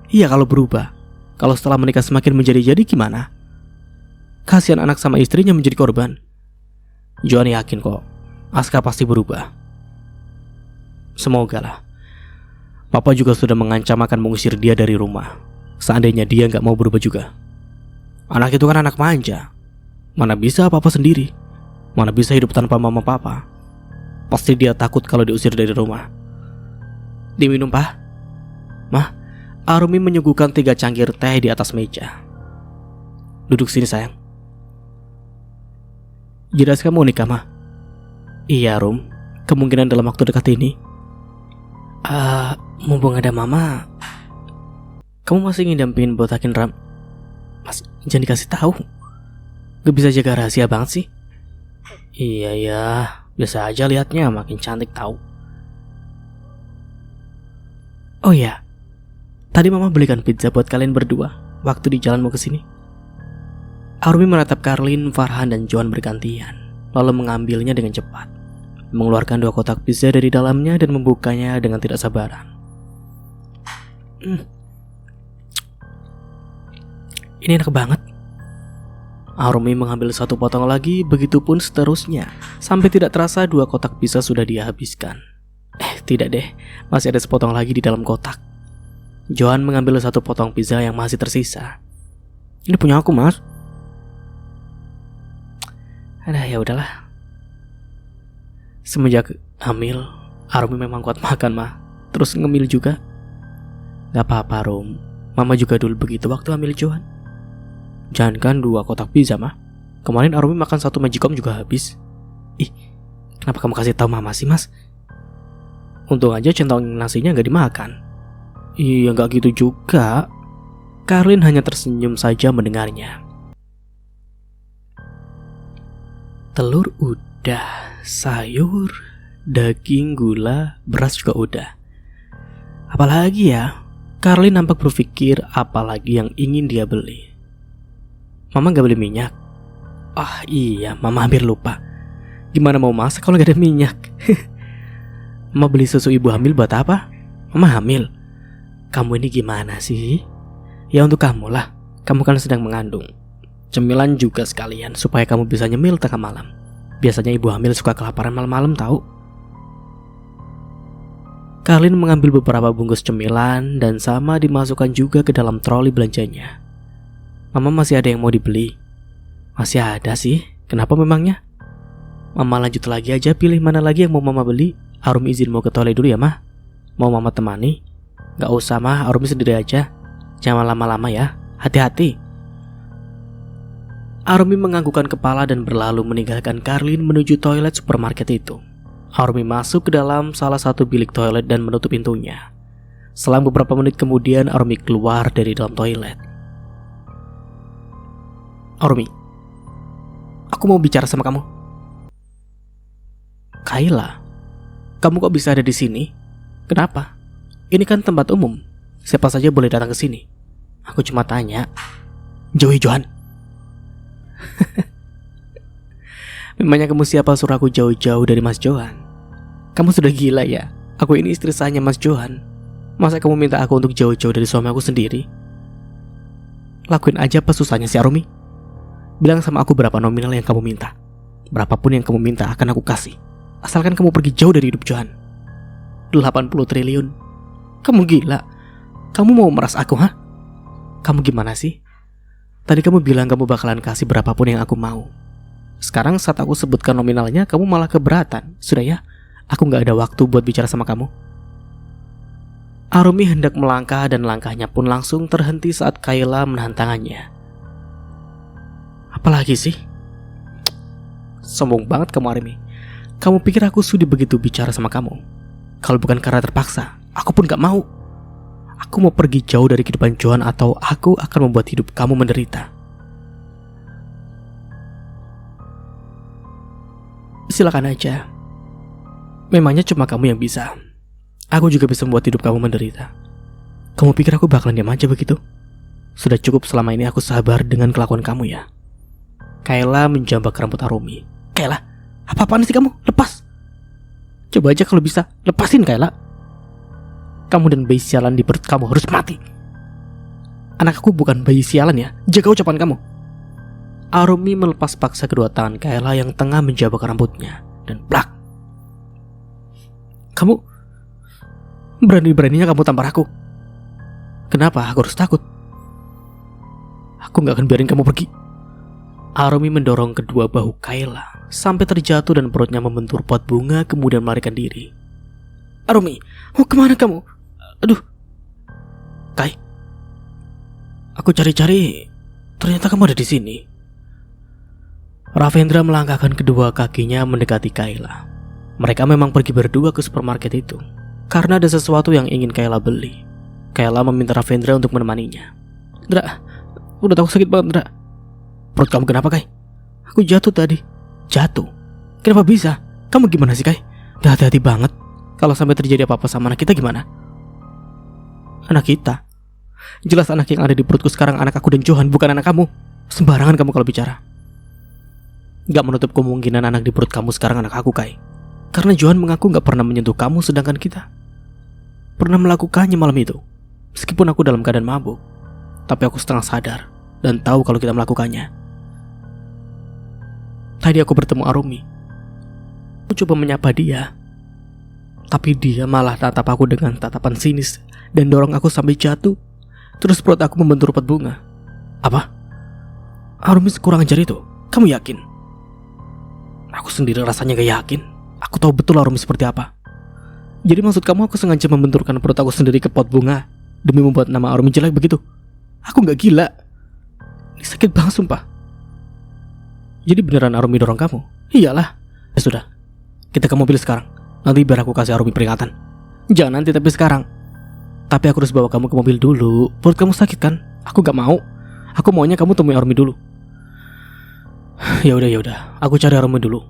A: Iya kalau berubah. Kalau setelah menikah semakin menjadi-jadi gimana? Kasihan anak sama istrinya menjadi korban. Johan yakin kok Aska pasti berubah. Semoga lah. Papa juga sudah mengancam akan mengusir dia dari rumah seandainya dia gak mau berubah juga. Anak itu kan anak manja. Mana bisa Papa sendiri. Mana bisa hidup tanpa mama Papa. Pasti dia takut kalau diusir dari rumah. Diminum, Pak. Mah, Arumi menyuguhkan 3 cangkir teh di atas meja. Duduk sini, sayang. Jelas kamu nikah, Mah? Iya, Rum. Kemungkinan dalam waktu dekat ini. Mumpung ada Mama, kamu masih ingin dampingin botakin Ram? Mas, jangan dikasih tahu. Gak bisa jaga rahasia banget sih. Iya ya, biasa aja liatnya, makin cantik tahu. Oh ya, tadi Mama belikan pizza buat kalian berdua waktu di jalan mau kesini. Arumi menatap Karlin, Farhan, dan Johan bergantian, lalu mengambilnya dengan cepat, mengeluarkan 2 kotak pizza dari dalamnya dan membukanya dengan tidak sabaran. Ini enak banget. Arumi mengambil 1 potong lagi, begitupun seterusnya, sampai tidak terasa 2 kotak pizza sudah dia habiskan. Tidak deh, masih ada sepotong lagi di dalam kotak. Johan mengambil 1 potong pizza yang masih tersisa. Ini punya aku, Mas. Ya udahlah. Semenjak hamil, Arumi memang kuat makan, Mah. Terus ngemil juga. Gak apa-apa, Rum. Mama juga dulu begitu waktu hamil Johan. Jangankan 2 kotak pizza, Mah. Kemarin Arumi makan 1 magicom juga habis. Ih, kenapa kamu kasih tahu Mama sih, Mas? Untung aja centong nasinya gak dimakan. Iya, gak gitu juga. Karlin hanya tersenyum saja mendengarnya. Telur udah, sayur, daging, gula, beras juga udah. Apalagi ya? Karlin nampak berpikir apalagi yang ingin dia beli. Mama gak beli minyak? Iya, Mama hampir lupa. Gimana mau masak kalau gak ada minyak? Mama beli susu ibu hamil buat apa? Mama hamil. Kamu ini gimana sih? Ya untuk kamu lah. Kamu kan sedang mengandung. Cemilan juga sekalian supaya kamu bisa nyemil tengah malam. Biasanya ibu hamil suka kelaparan malam-malam tahu. Karlin mengambil beberapa bungkus cemilan dan sama dimasukkan juga ke dalam troli belanjanya. Mama masih ada yang mau dibeli? Masih ada sih. Kenapa memangnya? Mama lanjut lagi aja, pilih mana lagi yang mau Mama beli. Arumi izin mau ke toilet dulu ya, Mah. Mau Mama temani? Gak usah, Mah. Arumi sendiri aja. Jangan lama-lama ya. Hati-hati. Arumi menganggukkan kepala dan berlalu meninggalkan Karlin menuju toilet supermarket itu. Arumi masuk ke dalam salah satu bilik toilet dan menutup pintunya. Selang beberapa menit kemudian Arumi keluar dari dalam toilet. Arumi, aku mau bicara sama kamu. Kayla, kamu kok bisa ada di sini? Kenapa? Ini kan tempat umum. Siapa saja boleh datang ke sini. Aku cuma tanya. Jauhi Johan. Memangnya kamu siapa suruh aku jauh-jauh dari Mas Johan? Kamu sudah gila ya? Aku ini istri sahnya Mas Johan. Masa kamu minta aku untuk jauh-jauh dari suami aku sendiri? Lakuin aja apa susahnya si Arumi. Bilang sama aku berapa nominal yang kamu minta. Berapapun yang kamu minta akan aku kasih. Asalkan kamu pergi jauh dari hidup Johan. 80 triliun. Kamu gila? Kamu mau meras aku, ha? Kamu gimana sih? Tadi kamu bilang kamu bakalan kasih berapapun yang aku mau. Sekarang saat aku sebutkan nominalnya, kamu malah keberatan. Sudah ya, aku gak ada waktu buat bicara sama kamu. Arumi hendak melangkah dan langkahnya pun langsung terhenti saat Kayla menahan tangannya. Apalagi sih? Sombong banget kamu, Arumi. Kamu pikir aku sudi begitu bicara sama kamu? Kalau bukan karena terpaksa, aku pun gak mau. Aku mau pergi jauh dari kehidupan Johan atau aku akan membuat hidup kamu menderita. Silakan aja. Memangnya cuma kamu yang bisa. Aku juga bisa membuat hidup kamu menderita. Kamu pikir aku bakalan diam aja begitu? Sudah cukup selama ini aku sabar dengan kelakuan kamu ya. Kayla menjambak rambut Arumi. Kayla, apa-apaan sih kamu? Lepas. Coba aja kalau bisa, lepasin Kayla. Kamu dan bayi sialan di perut kamu harus mati. Anak aku bukan bayi sialan ya, jaga ucapan kamu. Arumi melepas paksa kedua tangan Kayla yang tengah menjambak rambutnya. Dan plak. Kamu berani-beraninya kamu tampar aku. Kenapa aku harus takut? Aku gak akan biarin kamu pergi. Arumi mendorong kedua bahu Kayla sampai terjatuh dan perutnya membentur pot bunga kemudian melarikan diri. Arumi, mau kemana kamu? Aduh. Kai. Aku cari-cari, ternyata kamu ada di sini. Ravendra melangkahkan kedua kakinya mendekati Kayla. Mereka memang pergi berdua ke supermarket itu karena ada sesuatu yang ingin Kayla beli. Kayla meminta Ravendra untuk menemaninya. Dra, udah tahu sakit banget, Dra. Perut kamu kenapa, Kai? Aku jatuh tadi. Jatuh? Kenapa bisa? Kamu gimana sih, Kai? Gak hati-hati banget. Kalau sampai terjadi apa-apa sama anak kita gimana? Anak kita? Jelas anak yang ada di perutku sekarang anak aku dan Johan, bukan anak kamu. Sembarangan kamu kalau bicara. Gak menutup kemungkinan anak di perut kamu sekarang anak aku, Kai. Karena Johan mengaku gak pernah menyentuh kamu sedangkan kita pernah melakukannya malam itu. Meskipun aku dalam keadaan mabuk, tapi aku setengah sadar dan tahu kalau kita melakukannya. Tadi aku bertemu Arumi. Aku coba menyapa dia, tapi dia malah tatap aku dengan tatapan sinis dan dorong aku sampai jatuh. Terus perut aku membentur pot bunga. Apa? Arumi kurang ajar itu? Kamu yakin? Aku sendiri rasanya gak yakin. Aku tahu betul Arumi seperti apa. Jadi maksud kamu aku sengaja membenturkan perut aku sendiri ke pot bunga demi membuat nama Arumi jelek begitu? Aku gak gila. Ini sakit banget sumpah. Jadi beneran Arumi dorong kamu? Iyalah. Ya sudah, kita ke mobil sekarang. Nanti biar aku kasih Arumi peringatan. Jangan nanti tapi sekarang. Tapi aku harus bawa kamu ke mobil dulu. Perut kamu sakit kan? Aku gak mau. Aku maunya kamu temui Arumi dulu. Ya udah. Aku cari Arumi dulu.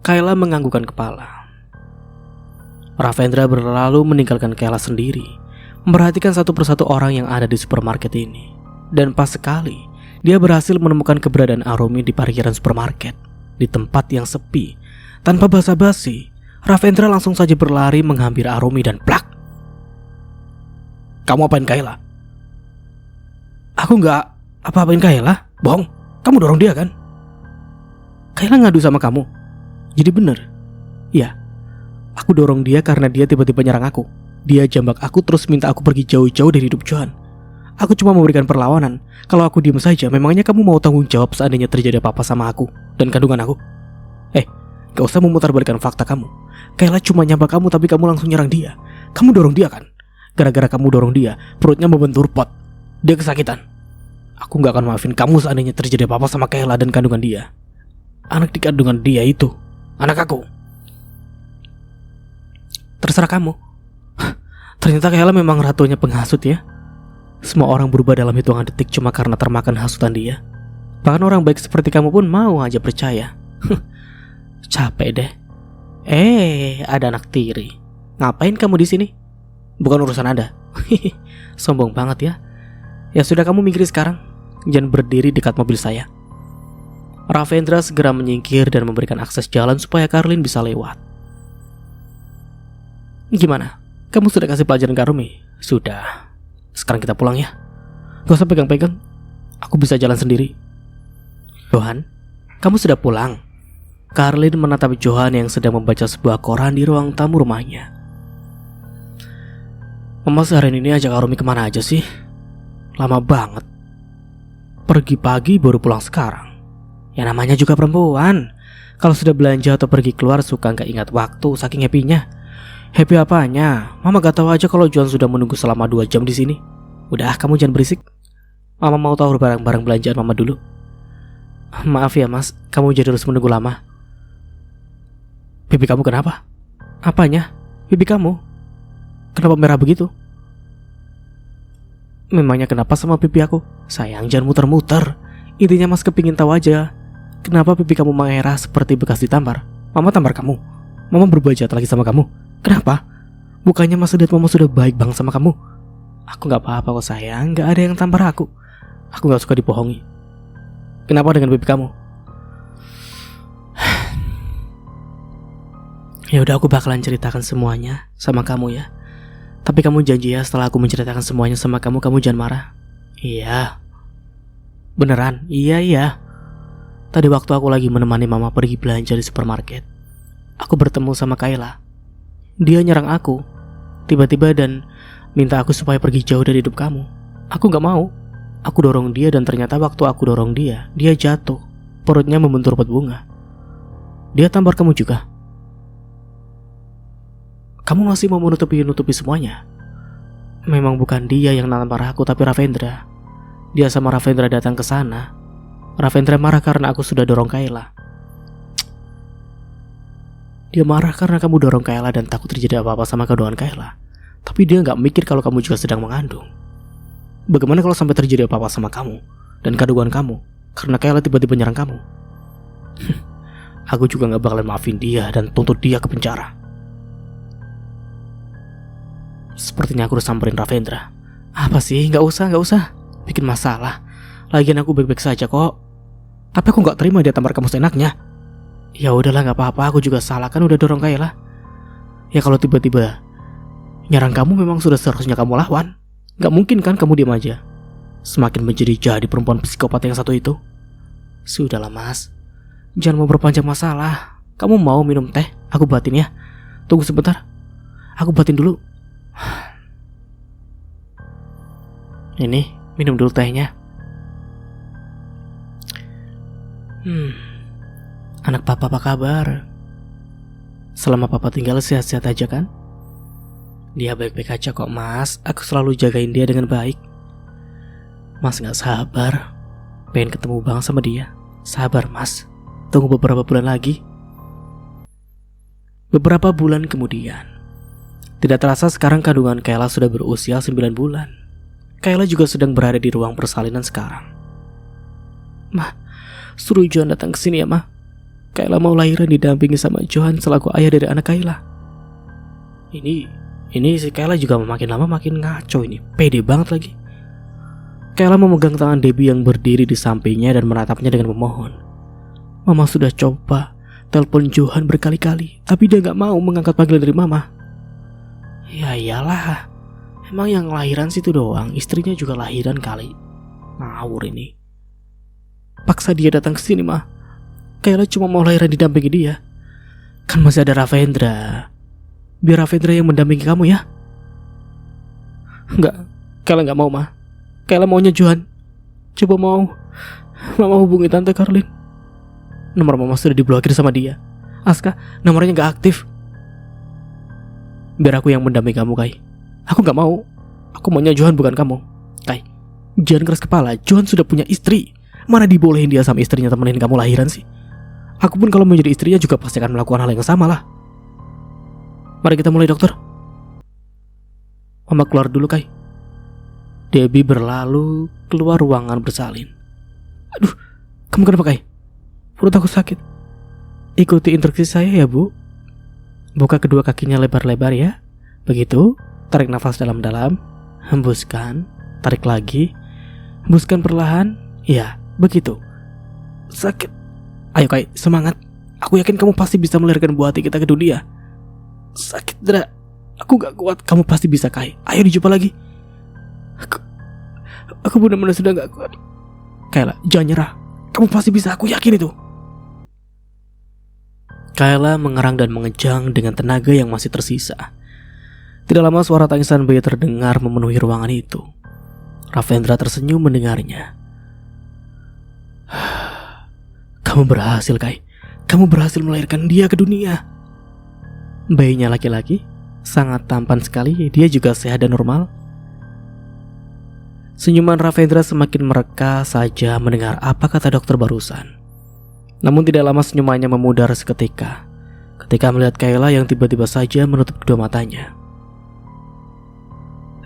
A: Kayla menganggukkan kepala. Ravendra berlalu meninggalkan Kayla sendiri, memperhatikan satu persatu orang yang ada di supermarket ini. Dan pas sekali dia berhasil menemukan keberadaan Arumi di parkiran supermarket, di tempat yang sepi. Tanpa basa-basi, Ravendra langsung saja berlari menghampiri Arumi dan plak. Kamu apain Kayla? Aku nggak apa-apain Kayla. Bohong, kamu dorong dia kan? Kayla ngadu sama kamu. Jadi bener? Ya, aku dorong dia karena dia tiba-tiba nyerang aku. Dia jambak aku terus minta aku pergi jauh-jauh dari hidup Johan. Aku cuma memberikan perlawanan. Kalau aku diam saja, memangnya kamu mau tanggung jawab seandainya terjadi apa-apa sama aku dan kandungan aku? Gak usah memutarbalikkan fakta kamu. Kayla cuma nyambak kamu tapi kamu langsung nyerang dia. Kamu dorong dia kan? Gara-gara kamu dorong dia, perutnya membentur pot. Dia kesakitan. Aku gak akan maafin kamu seandainya terjadi apa-apa sama Kayla dan kandungan dia. Anak di kandungan dia itu anak aku. Terserah kamu. Ternyata Kayla memang ratunya penghasut ya. Semua orang berubah dalam hitungan detik cuma karena termakan hasutan dia. Bahkan orang baik seperti kamu pun mau aja percaya. Capek deh. Ada anak tiri. Ngapain kamu di sini? Bukan urusan Anda. Sombong banget ya. Ya sudah, kamu minggir sekarang. Jangan berdiri dekat mobil saya. Ravendra segera menyingkir dan memberikan akses jalan supaya Karlin bisa lewat. Gimana? Kamu sudah kasih pelajaran ke Arumi? Sudah. Sekarang kita pulang ya. Gak usah pegang-pegang. Aku bisa jalan sendiri. Johan, kamu sudah pulang? Karlin menatap Johan yang sedang membaca sebuah koran di ruang tamu rumahnya. Mama seharian ini ajak Arumi kemana aja sih? Lama banget. Pergi pagi baru pulang sekarang. Ya namanya juga perempuan. Kalau sudah belanja atau pergi keluar suka gak ingat waktu saking happy-nya. Happy apanya? Mama gak tahu aja kalau Johan sudah menunggu selama 2 jam di sini. Udah, kamu jangan berisik. Mama mau tahu barang-barang belanjaan Mama dulu. Maaf ya mas, kamu jadi harus menunggu lama. Pipi kamu kenapa? Apanya? Pipi kamu kenapa merah begitu? Memangnya kenapa sama pipi aku? Sayang, jangan muter-muter. Intinya Mas kepingin tahu aja, kenapa pipi kamu merah seperti bekas ditampar? Mama tampar kamu? Mama berbuat jahat lagi sama kamu? Kenapa? Bukannya Mas lihat Mama sudah baik banget sama kamu? Aku gak apa-apa kok sayang, gak ada yang tampar aku. Aku gak suka dibohongi. Kenapa dengan pipi kamu? Ya udah, aku bakalan ceritakan semuanya sama kamu ya. Tapi kamu janji ya, setelah aku menceritakan semuanya sama kamu, kamu jangan marah. Iya. Beneran? Iya. Tadi waktu aku lagi menemani Mama pergi belanja di supermarket, aku bertemu sama Kayla. Dia nyerang aku tiba-tiba dan minta aku supaya pergi jauh dari hidup kamu. Aku gak mau. Aku dorong dia dan ternyata waktu aku dorong dia jatuh. Perutnya membentur pot bunga. Dia tampar kamu juga. Kamu masih mau menutupi semuanya. Memang bukan dia yang nampar aku, tapi Ravendra. Dia sama Ravendra datang ke sana. Ravendra marah karena aku sudah dorong Kayla. Dia marah karena kamu dorong Kayla dan takut terjadi apa-apa sama kandungan Kayla. Tapi dia gak mikir kalau kamu juga sedang mengandung. Bagaimana kalau sampai terjadi apa-apa sama kamu dan kandungan kamu karena Kayla tiba-tiba nyerang kamu? Aku juga gak bakalan maafin dia dan tuntut dia ke penjara. Sepertinya aku harus samperin Ravendra. Apa sih? Gak usah bikin masalah. Lagian aku baik-baik saja kok. Tapi aku gak terima dia tampar kamu seenaknya. Ya udahlah, gak apa-apa, aku juga salah kan udah dorong Kayla. Ya kalau tiba-tiba nyerang kamu memang sudah seharusnya kamu lawan. Gak mungkin kan kamu diam aja. Semakin menjadi perempuan psikopat yang satu itu. Sudahlah Mas, jangan mau berpanjang masalah. Kamu mau minum teh? Aku buatin ya. Tunggu sebentar, aku buatin dulu. Ini, minum dulu tehnya. Anak papa apa kabar? Selama papa tinggal sehat-sehat aja kan? Dia baik-baik aja kok Mas. Aku selalu jagain dia dengan baik. Mas gak sabar pengen ketemu banget sama dia. Sabar Mas, tunggu beberapa bulan lagi. Beberapa bulan kemudian, tidak terasa sekarang kandungan Kayla sudah berusia 9 bulan. Kayla juga sedang berada di ruang persalinan sekarang. Mah, suruh Johan datang ke sini ya Mah. Kayla mau lahiran didampingi sama Johan selaku ayah dari anak Kayla. Ini si Kayla juga makin lama makin ngaco ini. Pede banget lagi. Kayla memegang tangan Debbie yang berdiri di sampingnya dan menatapnya dengan memohon. Mama sudah coba telepon Johan berkali-kali, tapi dia gak mau mengangkat panggilan dari Mama. Ya iyalah, emang yang lahiran situ doang, istrinya juga lahiran kali. Ngawur ini. Paksa dia datang ke sini Mah. Kayla cuma mau lahiran didampingi dia. Kan masih ada Ravendra. Biar Ravendra yang mendampingi kamu ya. Enggak, Kayla gak mau Mah. Kayla maunya Johan. Coba Mama hubungi Tante Karlin. Nomor Mama sudah diblokir sama dia. Aska, nomornya gak aktif. Biar aku yang mendampingi kamu Kai. Aku gak mau. Aku maunya Johan bukan kamu Kai, jangan keras kepala. Johan sudah punya istri. Mana dibolehin dia sama istrinya temenin kamu lahiran sih. Aku pun kalau menjadi istrinya juga pasti akan melakukan hal yang sama lah. Mari kita mulai dokter. Mama keluar dulu Kai. Debbie berlalu keluar ruangan bersalin. Aduh, kamu kenapa Kai? Perut aku sakit. Ikuti instruksi saya ya Bu. Buka kedua kakinya lebar-lebar ya. Begitu. Tarik nafas dalam-dalam. Hembuskan. Tarik lagi. Hembuskan perlahan. Ya, begitu. Sakit. Ayo Kai, semangat. Aku yakin kamu pasti bisa melahirkan buah hati kita ke dunia. Sakit Dra. Aku gak kuat. Kamu pasti bisa Kai. Ayo dijumpa lagi. Aku benar-benar sudah gak kuat. Kayla, jangan nyerah. Kamu pasti bisa, aku yakin itu. Kayla mengerang dan mengejang dengan tenaga yang masih tersisa. Tidak lama suara tangisan bayi terdengar memenuhi ruangan itu. Ravendra tersenyum mendengarnya. Kamu berhasil Kai. Kamu berhasil melahirkan dia ke dunia. Bayinya laki-laki, sangat tampan sekali. Dia juga sehat dan normal. Senyuman Ravendra semakin mereka saja mendengar apa kata dokter barusan. Namun tidak lama senyumannya memudar seketika. ketika melihat Kayla yang tiba-tiba saja menutup kedua matanya.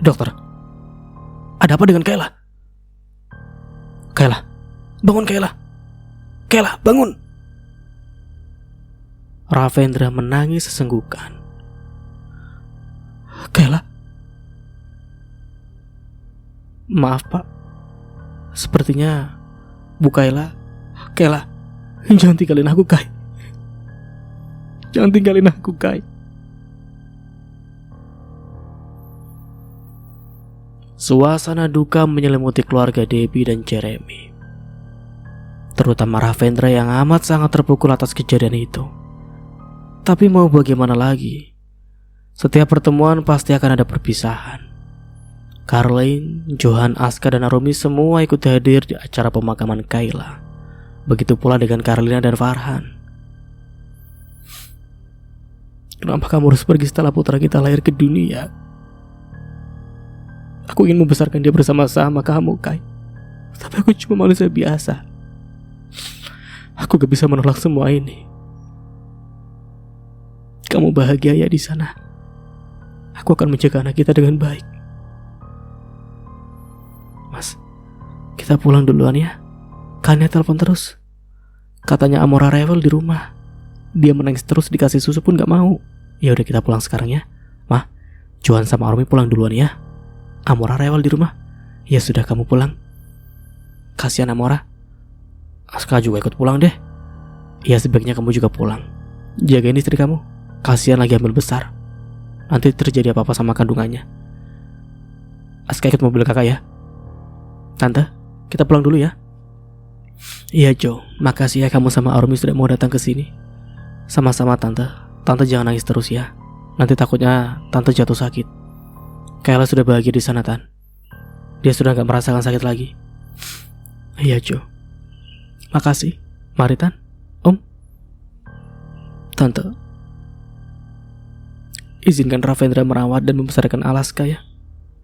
A: "Dokter, ada apa dengan Kayla? Kayla, bangun Kayla! Kayla, bangun!" Ravendra menangis sesenggukan. "Kayla? Maaf Pak, sepertinya Bu Kayla. Kayla, jangan tinggalin aku Kay. Jangan tinggalin aku Kay." Suasana duka menyelimuti keluarga Debbie dan Jeremy, terutama Ravendra yang amat sangat terpukul atas kejadian itu. Tapi mau bagaimana lagi, setiap pertemuan pasti akan ada perpisahan. Caroline, Johan, Aska, dan Arumi semua ikut hadir di acara pemakaman Kayla. Begitu pula dengan Carlina dan Farhan. "Kenapa kamu harus pergi setelah putra kita lahir ke dunia? Aku ingin membesarkan dia bersama-sama kamu, Kay. Tapi aku cuma manusia biasa. Aku gak bisa menolak semua ini. Kamu bahagia ya di sana. Aku akan menjaga anak kita dengan baik. Mas, kita pulang duluan ya. Kania telepon terus. Katanya Amora rewel di rumah. Dia menangis terus, dikasih susu pun gak mau. Ya udah kita pulang sekarang ya. Mah, Johan sama Arumi pulang duluan ya. Amora rewel di rumah. Ya sudah, kamu pulang. Kasihan Amora. Aska juga ikut pulang deh. Ya sebaiknya kamu juga pulang. Jagain istri kamu. Kasihan lagi hamil besar. Nanti terjadi apa-apa sama kandungannya. Aska ikut mobil kakak ya. Tante, kita pulang dulu ya. Iya Jo, makasih ya kamu sama Arumi sudah mau datang ke sini. Sama-sama Tante. Tante jangan nangis terus ya. Nanti takutnya Tante jatuh sakit. Kayla sudah bahagia di sana Tan. Dia sudah gak merasakan sakit lagi. Iya Jo, makasih. Mari Tan, Om. Tante, izinkan Ravendra merawat dan membesarkan Alaska ya.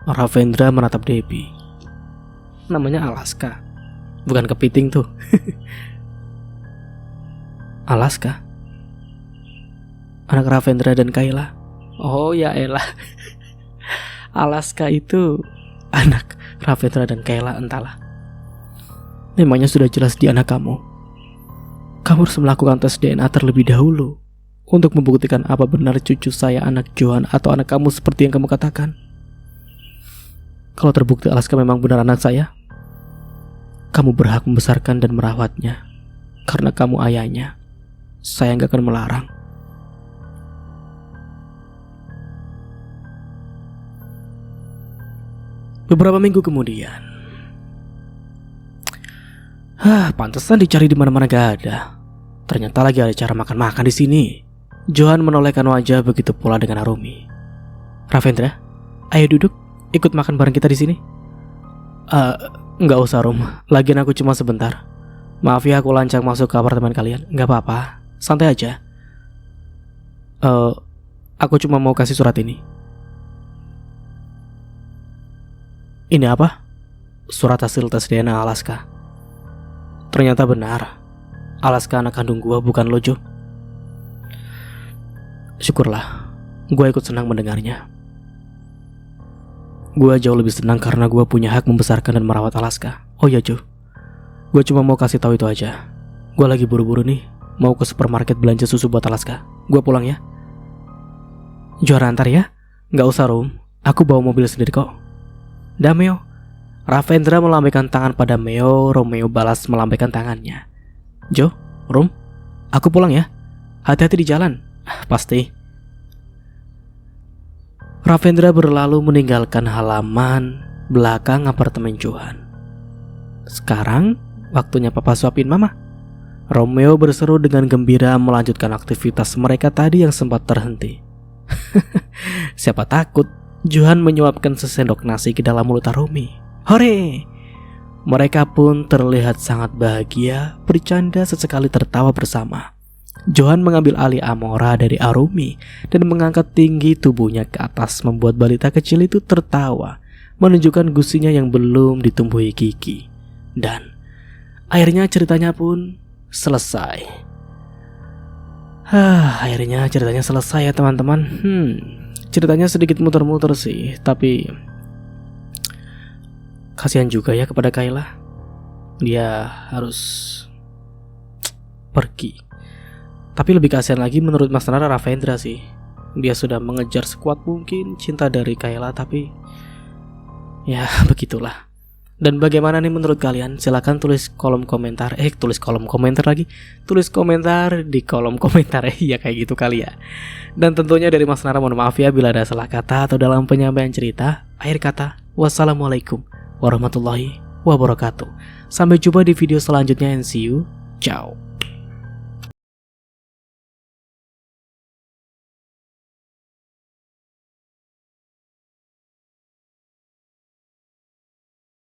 A: Ravendra menatap Debbie. Namanya Alaska, bukan kepiting tuh. Alaska, anak Ravendra dan Kayla. Oh ya elah. Alaska itu anak Ravendra dan Kayla, entahlah. Memangnya sudah jelas dia anak kamu. Kamu harus melakukan tes DNA terlebih dahulu untuk membuktikan apa benar cucu saya anak Johan atau anak kamu seperti yang kamu katakan. Kalau terbukti Alaska memang benar anak saya, kamu berhak membesarkan dan merawatnya. Karena kamu ayahnya, saya gak akan melarang. Beberapa minggu kemudian, pantesan dicari di mana-mana gak ada. Ternyata lagi ada acara makan-makan di sini. Johan menolehkan wajah, begitu pula dengan Arumi. Ravendra, ayo duduk, ikut makan bareng kita di sini. Nggak usah Rum, lagian aku cuma sebentar. Maaf ya aku lancang masuk ke apartemen kalian. Nggak apa-apa, santai aja. Aku cuma mau kasih surat ini. Ini apa? Surat hasil tes DNA Alaska. Ternyata benar, Alaska anak kandung gua, bukan lo Jo. Syukurlah, gua ikut senang mendengarnya. Gua jauh lebih senang karena gua punya hak membesarkan dan merawat Alaska. Oh ya Jo, gua cuma mau kasih tahu itu aja. Gua lagi buru-buru nih, mau ke supermarket belanja susu buat Alaska. Gua pulang ya. Juara antar ya? Nggak usah Rum, aku bawa mobil sendiri kok. Dah Meo. Ravendra melambaikan tangan pada Meo. Romeo balas melambaikan tangannya. Jo, Rum, aku pulang ya. Hati-hati di jalan. Pasti. Ravendra berlalu meninggalkan halaman belakang apartemen Johan. Sekarang waktunya papa suapin mama. Romeo berseru dengan gembira melanjutkan aktivitas mereka tadi yang sempat terhenti. Siapa takut Johan menyuapkan sesendok nasi ke dalam mulut Arumi. Hore! Mereka pun terlihat sangat bahagia, bercanda sesekali tertawa bersama. Johan mengambil alih Amora dari Arumi dan mengangkat tinggi tubuhnya ke atas, membuat balita kecil itu tertawa, menunjukkan gusinya yang belum ditumbuhi gigi. Dan akhirnya ceritanya pun selesai. Akhirnya ceritanya selesai ya teman-teman. Ceritanya sedikit muter-muter sih, tapi kasihan juga ya kepada Kayla. Dia harus pergi. Tapi lebih kasihan lagi menurut Mas Nara Ravendra sih. Dia sudah mengejar sekuat mungkin cinta dari Kayla, tapi ya begitulah. Dan bagaimana nih menurut kalian? Silahkan tulis kolom komentar. Tulis komentar di kolom komentar. Ya kayak gitu kali ya. Dan tentunya dari Mas Nara mohon maaf ya bila ada salah kata atau dalam penyampaian cerita. Akhir kata, wassalamualaikum warahmatullahi wabarakatuh. Sampai jumpa di video selanjutnya and see you. Ciao.